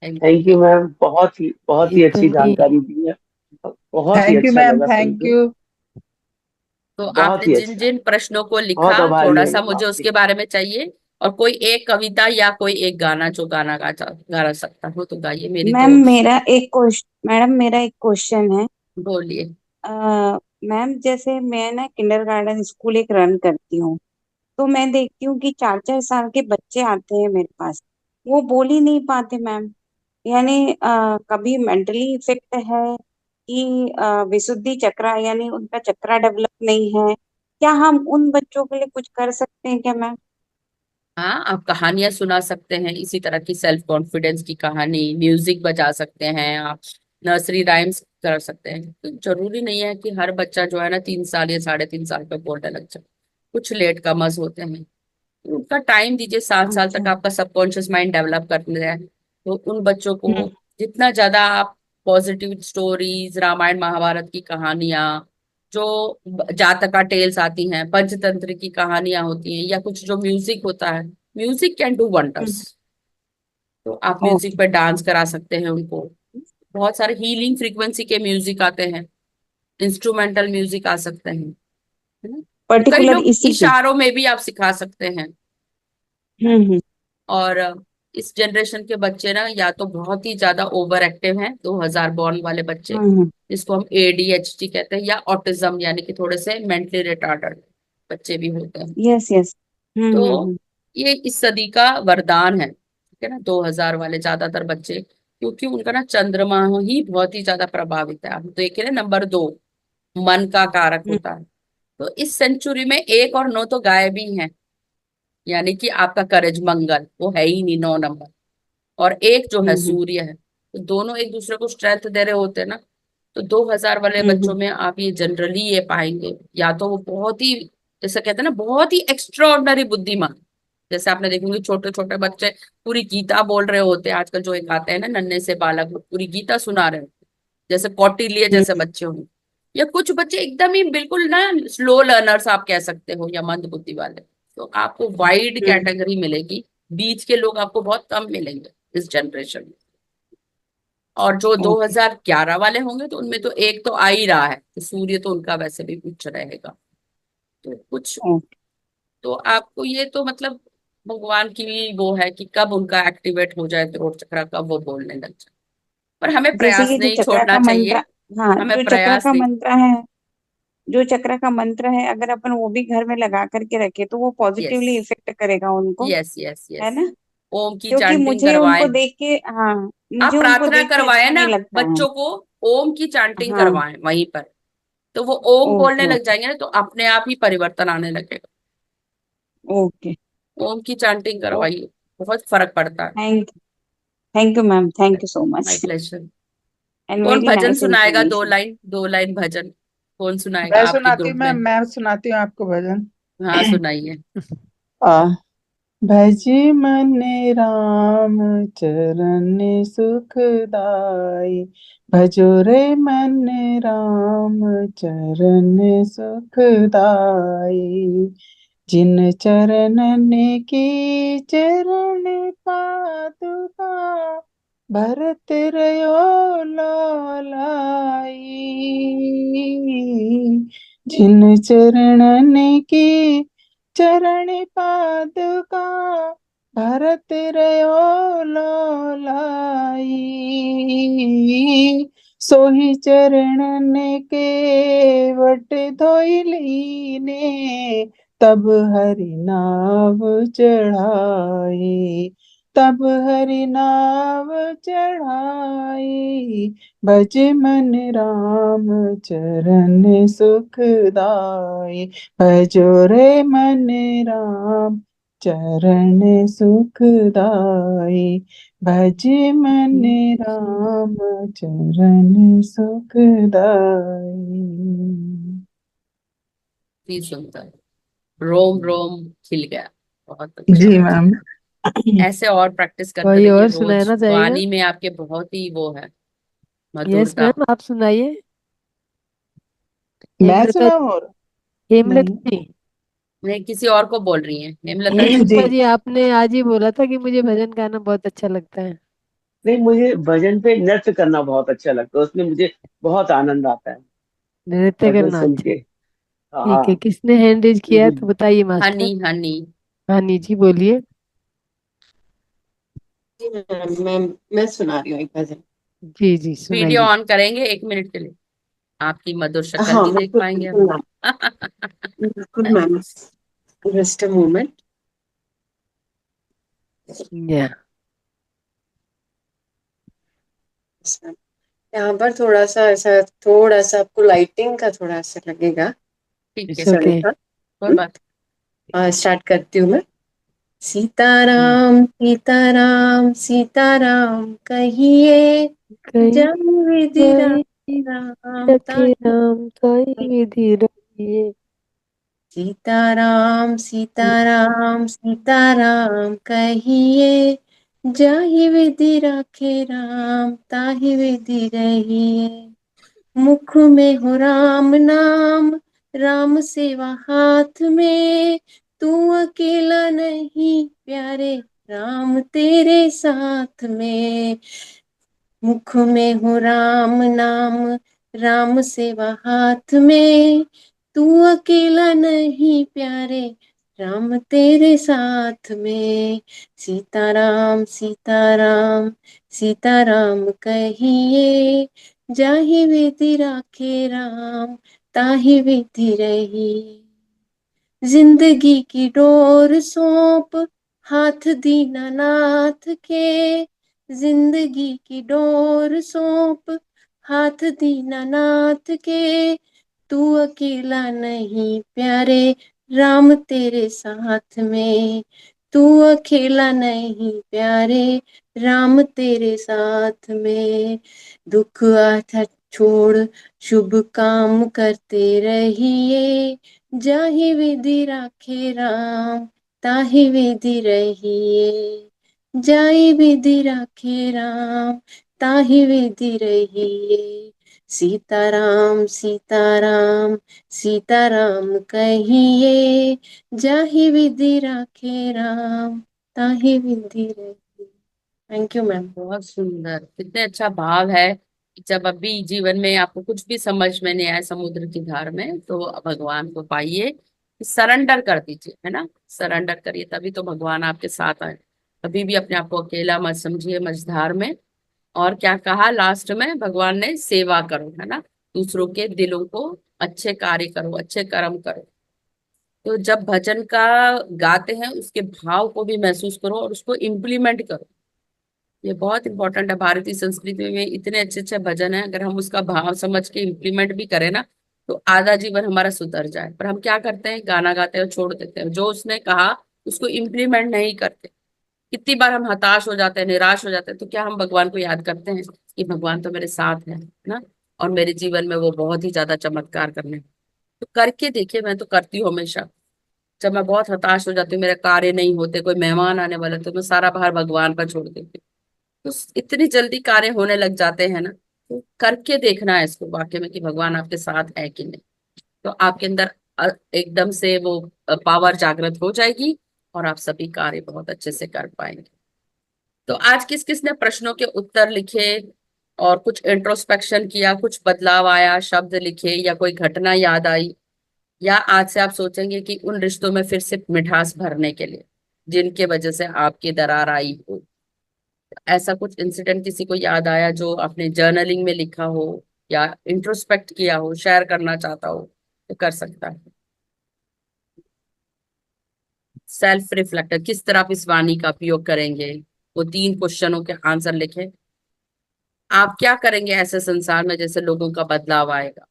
Thank thank you. You ma'am, बहुत ही अच्छी इतनी जानकारी दी है। बहुत ही थैंक यू अच्छा मैम, लगा सुन थैंक के। यू। तो आपने बहुत ही जिन अच्छा। जिन प्रश्नों को बहुत लिखा, आभारी थोड़ा है सा मैम मुझे आपकी। उसके बारे में चाहिए। और कोई एक कविता या कोई एक गाना जो गा सकता हो तो गाइए, मेरी मैम तो। मेरा एक क्वेश्चन, मैडम मेरा एक क्वेश्चन है। बोलिए। मैम जैसे मैं ना किंडरगार्टन स्कूल एक रन करती हूँ, तो मैं देखती हूँ कि 4-4 साल के बच्चे आते हैं मेरे पास। वो बोल ही नहीं पाते मैम। यानी कभी मेंटली इफेक्ट है कि विशुद्धि चक्रा यानी उनका चक्रा डेवलप नहीं है। क्या हम उन बच्चों के लिए कुछ कर सकते हैं क्या मैम? हाँ, आप कहानियां सुना सकते हैं, इसी तरह की सेल्फ कॉन्फिडेंस की कहानी, म्यूजिक बजा सकते हैं आप, नर्सरी राइम्स कर सकते हैं। तो जरूरी नहीं है कि हर बच्चा जो है ना 3 साल या 3.5 साल पे बोलने लग जाए। कुछ लेट कमर्स होते हैं, तो उनका टाइम दीजिए। 7 साल तक अच्छा। आपका सबकॉन्शियस माइंड डेवलप करने है। तो उन बच्चों हम्म। को जितना ज्यादा आप पॉजिटिव स्टोरीज, रामायण महाभारत की कहानियां, जो जातका टेल्स आती हैं, पंचतंत्र की कहानियां होती हैं, या कुछ जो म्यूजिक होता है, म्यूजिक कैन डू वंडर्स। हम्म। तो आप म्यूजिक ओके। पे डांस करा सकते हैं उनको। बहुत सारे हीलिंग फ्रीक्वेंसी के म्यूजिक आते हैं, इंस्ट्रूमेंटल म्यूजिक आ सकते हैं, है ना। तो कई पर्टिकुलर लोग इसी के। इशारों में भी आप सिखा सकते हैं। हम्म। और इस जनरेशन के बच्चे ना या तो बहुत ही ज्यादा ओवर एक्टिव हैं, 2000 बॉर्न वाले बच्चे, हम्म। जिसको हम ADHD कहते हैं, या ऑटिज्म यानी कि थोड़े से मेंटली रिटार्डेड बच्चे भी होते हैं। Yes yes. तो हम्म। ये इस सदी का वरदान है, ठीक है ना, 2000 वाले ज्यादातर बच्चे, क्योंकि उनका ना चंद्रमा ही बहुत ही ज्यादा प्रभावित है। आप देखिए ना, नंबर 2 मन का कारक हम्म। होता है। तो इस सेंचुरी में 1 और 9 तो गायब ही हैं, यानी कि आपका करेज मंगल वो है ही नहीं, 9 नंबर। और एक जो है हम्म। सूर्य है, तो दोनों एक दूसरे को स्ट्रेंथ दे रहे होते हैं ना। तो 2000 वाले बच्चों हम्म। में आप ये जनरली ये पाएंगे, या तो वो बहुत ही, जैसे कहते हैं ना, बहुत ही एक्स्ट्रा ऑर्डिनरी बुद्धिमान। जैसे आपने देखेंगे छोटे छोटे बच्चे पूरी गीता बोल रहे होते हैं, आजकल जो एक आते हैं ना नन्हे से बालक, वो पूरी गीता सुना रहे होते हैं, जैसे कौटिल्य जैसे हम्म। बच्चे होंगे। या कुछ बच्चे एकदम ही बिल्कुल ना स्लो लर्नर्स आप कह सकते हो, या मंद बुद्धि वाले। तो आपको वाइड हम्म। कैटेगरी मिलेगी, बीच के लोग आपको बहुत कम मिलेंगे इस जनरेशन में। और जो ओके। 2011 वाले होंगे तो उनमें तो एक तो आ ही रहा है, तो सूर्य तो उनका वैसे भी उच्च रहेगा। तो कुछ, ओके। तो आपको ये तो मतलब भगवान की भी वो है कि कब उनका एक्टिवेट हो जाए थ्रोट चक्र, कब वो बोलने लग जाए। पर हमें जैसे प्रयास ये जो नहीं चक्रा छोड़ना का मंत्र, चाहिए। हाँ हमें जो चक्रा प्रयास का नहीं। मंत्र है, जो चक्रा का मंत्र है, अगर अपन वो भी घर में लगा करके रखे तो वो यस, पॉजिटिवली इफेक्ट करेगा उनको। यस, यस, है यस। ना? ओम की क्योंकि चांटिंग मुझे उनको करवाएं। देख के, हाँ, आप मुझे उनको प्रार्थना देख के करवाएं अच्छा ना नहीं लगता है। बच्चों को, ओम की चांटिंग हाँ। करवाएं वहीं पर। तो वो ओम बोलने ओके लग ओके। जाएंगे ना, तो अपने आप ही परिवर्तन आने लगेगा। ओके। ओम की चांटिंग ओ, करवाइए, बहुत फर्क पड़ता है। Thank you ma'am, thank you so my much. Pleasure. And कौन वेरी भजन नाइस सुनाएगा, दो इन्फॉर्मेशन। लाइन, 2 लाइन भजन। कौन सुनाएगा मैं आपके सुनाती हूँ ग्रुप में? मैम, मैं सुनाती हूँ आपको भजन। हाँ, सुनाइए। आ भज मन राम चरण सुखदाई, भजो रे मन राम चरण सुखदाई। जिन चरणन की चरण पादुका, भरत रयो लालाई। जिन चरणन की चरण पादुका, भरत रयो लालाई। सोही चरणन के वट धोई लीने, तब हरि नाम चढ़ाए। तब हरि नाव चढ़ाई, भज मन राम चरण सुखदाई। भजो रे मन राम चरण सुखदाई, भज मन राम चरण सुखदाई। भी सुंदर, रोम रोम खिल गया, बहुत अच्छा जी भजन। मैम। ऐसे और प्रैक्टिस करते कोई रहिए और रोज, सुनाना चाहेगा? वाणी में आपके बहुत ही वो है, यस मधुरता। मैम, आप सुनाइए। मैं हेमलता, सुनाऊं और? नहीं। हेमलता जी। मैं किसी और को बोल रही है, हेमलता जी। जी। हेमलता जी, आपने आज ही बोला था कि मुझे भजन गाना बहुत अच्छा लगता है। नहीं, मुझे भजन पे नृत्य करना बहुत अच्छा लगता है, उसमें मुझे बहुत आनंद आता है नृत्य भजन करना सुन अच्छा। के। ठीक है, हाँ। किसने हैंड रेज किया है मुझे तो बताइए मास्टर। हनी हनी। हानि जी बोलिए। जी मैम, मैं सुना रही हूँ एक भजन। जी जी वीडियो सुनाइए। ऑन करेंगे 1 मिनट के लिए, आपकी मधुर शक्ल हाँ भी देख बिल्कुल पाएंगे बिल्कुल हम। मैम, बिल्कुल मैम। Just a moment. या यहाँ पर थोड़ा सा आपको लाइटिंग का थोड़ा सा लगेगा। ठीक है, इट्स ओके। चलेगा? कोई बात। स्टार्ट करती हूँ मैं। सीताराम सीताराम सीताराम कहिए, कहीं जब विधि कहीं राम रखे राम कहीं विधि रखिए। सीताराम सीताराम सीताराम कहिए, जाहि विधि राखे राम ताहि विधि रहिए। मुख में हो राम नाम, राम सेवा हाथ में, तू अकेला नहीं प्यारे, राम तेरे साथ में। मुख में हो राम नाम, राम सेवा हाथ में, तू अकेला नहीं प्यारे, राम तेरे साथ में। सीताराम सीताराम सीताराम कहिए, जाहि विधि राखे राम ताहि विधि रही। जिंदगी की डोर सौंप हाथ दीनानाथ के, जिंदगी की डोर सौंप हाथ दीनानाथ के, तू अकेला नहीं प्यारे, राम तेरे साथ में। तू अकेला नहीं प्यारे, राम तेरे साथ में। दुख आता छोड़ शुभ काम करते रहिए, जाहि विधि राखे राम ताहि विधि रहिए। जाहि विधि राखे राम ताहि विधि रहिए। सीताराम सीताराम सीताराम कहिए, जाहि विधि राखे राम ताहि विधि रहिए। Thank you ma'am. बहुत सुंदर, कितने अच्छा भाव है कि जब अभी जीवन में आपको कुछ भी समझ में नहीं आए समुद्र की धार में, तो भगवान को पाइए, सरेंडर कर दीजिए, है ना। सरेंडर करिए, तभी तो भगवान आपके साथ आए। कभी भी अपने आप को अकेला मत समझिए मझधार में। और क्या कहा लास्ट में भगवान ने, सेवा करो, है ना। दूसरों के दिलों को अच्छे कार्य करो, अच्छे कर्म करो। तो जब भजन का गाते हैं, उसके भाव को भी महसूस करो और उसको इम्प्लीमेंट करो। ये बहुत इंपॉर्टेंट है। भारतीय संस्कृति में इतने अच्छे अच्छे भजन है, अगर हम उसका भाव समझ के इम्प्लीमेंट भी करें ना, तो आधा जीवन हमारा सुधर जाए। पर हम क्या करते हैं, गाना गाते हैं और छोड़ देते हैं, जो उसने कहा उसको इम्प्लीमेंट नहीं करते। कितनी बार हम हताश हो जाते हैं, निराश हो जाते हैं, तो क्या हम भगवान को याद करते हैं कि भगवान तो मेरे साथ है ना, और मेरे जीवन में वो बहुत ही ज्यादा चमत्कार करने। तो करके देखिए, मैं तो करती हूँ हमेशा। जब मैं बहुत हताश हो जाती हूँ, मेरे कार्य नहीं होते, कोई मेहमान आने वाला, तो मैं सारा भार भगवान पर छोड़ देती हूँ, तो इतनी जल्दी कार्य होने लग जाते हैं ना। तो करके देखना है इसको वाकई में कि भगवान आपके साथ है कि नहीं। तो आपके अंदर एकदम से वो पावर जागृत हो जाएगी, और आप सभी कार्य बहुत अच्छे से कर पाएंगे। तो आज किस किस ने प्रश्नों के उत्तर लिखे, और कुछ इंट्रोस्पेक्शन किया, कुछ बदलाव आया, शब्द लिखे, या कोई घटना याद आई, या आज से आप सोचेंगे कि उन रिश्तों में फिर से मिठास भरने के लिए जिनके वजह से आपकी दरार आई हो। ऐसा कुछ इंसिडेंट किसी को याद आया जो आपने जर्नलिंग में लिखा हो, या इंट्रोस्पेक्ट किया हो, शेयर करना चाहता हो, तो कर सकता है। सेल्फ रिफ्लेक्टर, किस तरह आप इस वाणी का उपयोग करेंगे, वो 3 क्वेश्चनों के आंसर लिखे। आप क्या करेंगे ऐसे संसार में जैसे लोगों का बदलाव आएगा?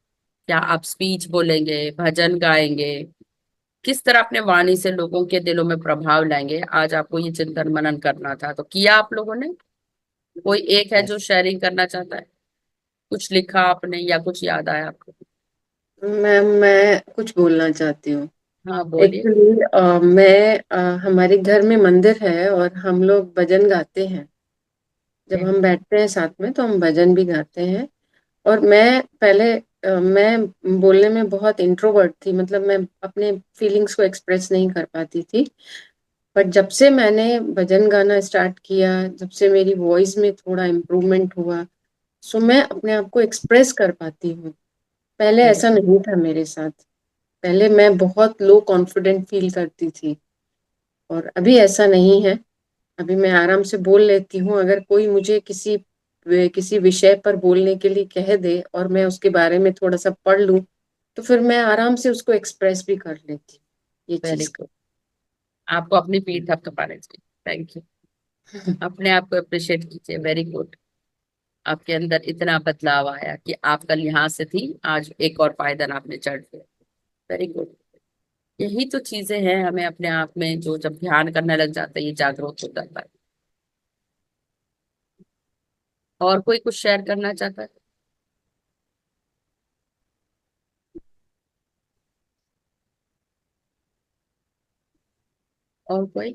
क्या आप स्पीच बोलेंगे, भजन गाएंगे? किस तरह अपने वाणी से लोगों के दिलों में प्रभाव लाएंगे? आज आपको ये चिंतन मनन करना था, तो किया आप लोगों ने? कोई एक है जो यस। शेयरिंग करना चाहता है? कुछ लिखा आपने या कुछ याद आया आपको? मैं कुछ बोलना चाहती हूँ। हाँ बोलिए। एक्चुअली मैं हमारे घर में मंदिर है और हम लोग भजन गाते हैं। जब हम बैठते हैं साथ में तो हम भजन भी गाते हैं। और मैं पहले मैं बोलने में बहुत इंट्रोवर्ट थी, मतलब मैं अपने फीलिंग्स को एक्सप्रेस नहीं कर पाती थी। बट जब से मैंने भजन गाना स्टार्ट किया, जब से मेरी वॉइस में थोड़ा इम्प्रूवमेंट हुआ, सो मैं अपने आप को एक्सप्रेस कर पाती हूँ। पहले वेरी ऐसा नहीं था मेरे साथ। पहले मैं बहुत लो कॉन्फिडेंट फील करती थी और अभी ऐसा नहीं है। अभी मैं आराम से बोल लेती हूँ। अगर कोई मुझे किसी विषय पर बोलने के लिए कह दे और मैं उसके बारे में थोड़ा सा पढ़ लूँ, तो फिर मैं आराम से उसको एक्सप्रेस भी कर लेती हूँ ये वेरी चीज गुड। आपको अपनी पीठ थपथपाने चाहिए। Thank you. का। अपने आप को अप्रिशिएट कीजिए। Very good. आपके अंदर इतना बदलाव आया कि आप कल यहाँ से थी, आज एक और पायदान आपने चढ़ लिया। Very good. यही तो चीजें हैं, हमें अपने आप में जो जब ध्यान करने लग जाते हैं ये जागरूक हो जाता है। और कोई कुछ शेयर करना चाहता है? और कोई?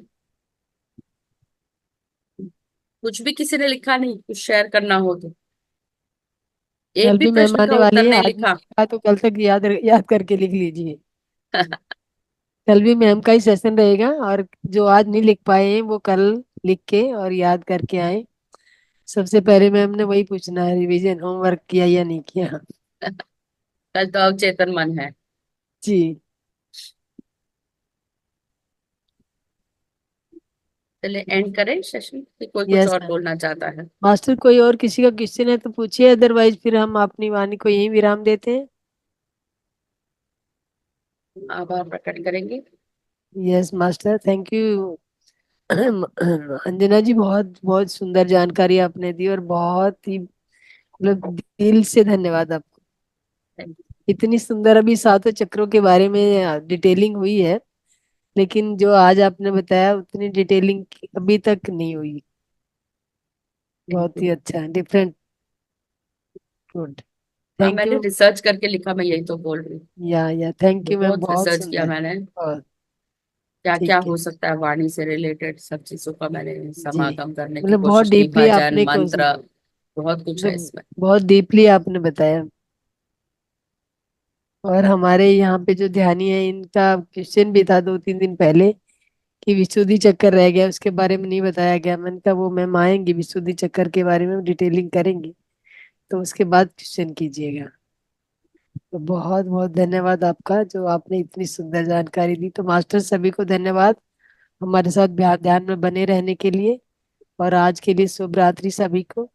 कुछ भी किसी ने लिखा नहीं, कुछ शेयर करना हो तो? कल एक भी भी मैम प्रश्न का आने वाली उत्तर है, नहीं आज नहीं लिखा? लिखा तो कल तक याद याद करके लिख लीजिए। कल भी मैम का ही सेशन रहेगा, और जो आज नहीं लिख पाए हैं वो कल लिख के और याद करके आए। सबसे पहले मैम ने वही पूछना है, रिवीजन होमवर्क किया या नहीं किया। कल तो अवचेतन मन है। जी। चलिए एंड करें सेशन, कि कोई कुछ यस और मैम। बोलना चाहता है? मास्टर, कोई और किसी का क्वेश्चन है तो पूछिए, अदरवाइज फिर हम अपनी वाणी को यहीं विराम देते हैं। आभार प्रकट करेंगे। Yes master, thank you. Anjana ji, बहुत बहुत सुंदर जानकारी आपने दी, और बहुत ही मतलब दिल से धन्यवाद आपको। थैंक इतनी सुंदर अभी सातों चक्रों के बारे में डिटेलिंग हुई है, लेकिन जो आज आपने बताया उतनी डिटेलिंग अभी तक नहीं हुई। बहुत यू। ही अच्छा, डिफरेंट। गुड। हाँ थैंक मैंने यू। रिसर्च करके लिखा, मैं यही तो बोल रही हूँ। या थैंक यू मैम, बहुत बहुत रिसर्च किया सुंदर। मैंने। और क्या क्या ठीक है। हो सकता है वाणी से रिलेटेड, सब चीजों का मैंने जी, समागम करने की मतलब बहुत कोशिश की। डीपली भजन आपने मंत्र, बहुत कुछ है मतलब इसमें। बहुत डीपली आपने बताया। और हमारे यहाँ पे जो ध्यानी है, इनका क्वेश्चन भी था 2-3 दिन पहले कि विशुद्धि चक्कर रह गया, उसके बारे में नहीं बताया गया। मैंने कहा वो मैम आएंगी, विशुद्धि चक्कर के बारे में डिटेलिंग करेंगी, तो उसके बाद क्वेश्चन कीजिएगा। तो बहुत बहुत धन्यवाद आपका, जो आपने इतनी सुंदर जानकारी दी। तो मास्टर सभी को धन्यवाद हमारे साथ ध्यान ध्यान में बने रहने के लिए। और आज के लिए शुभ रात्रि सभी को।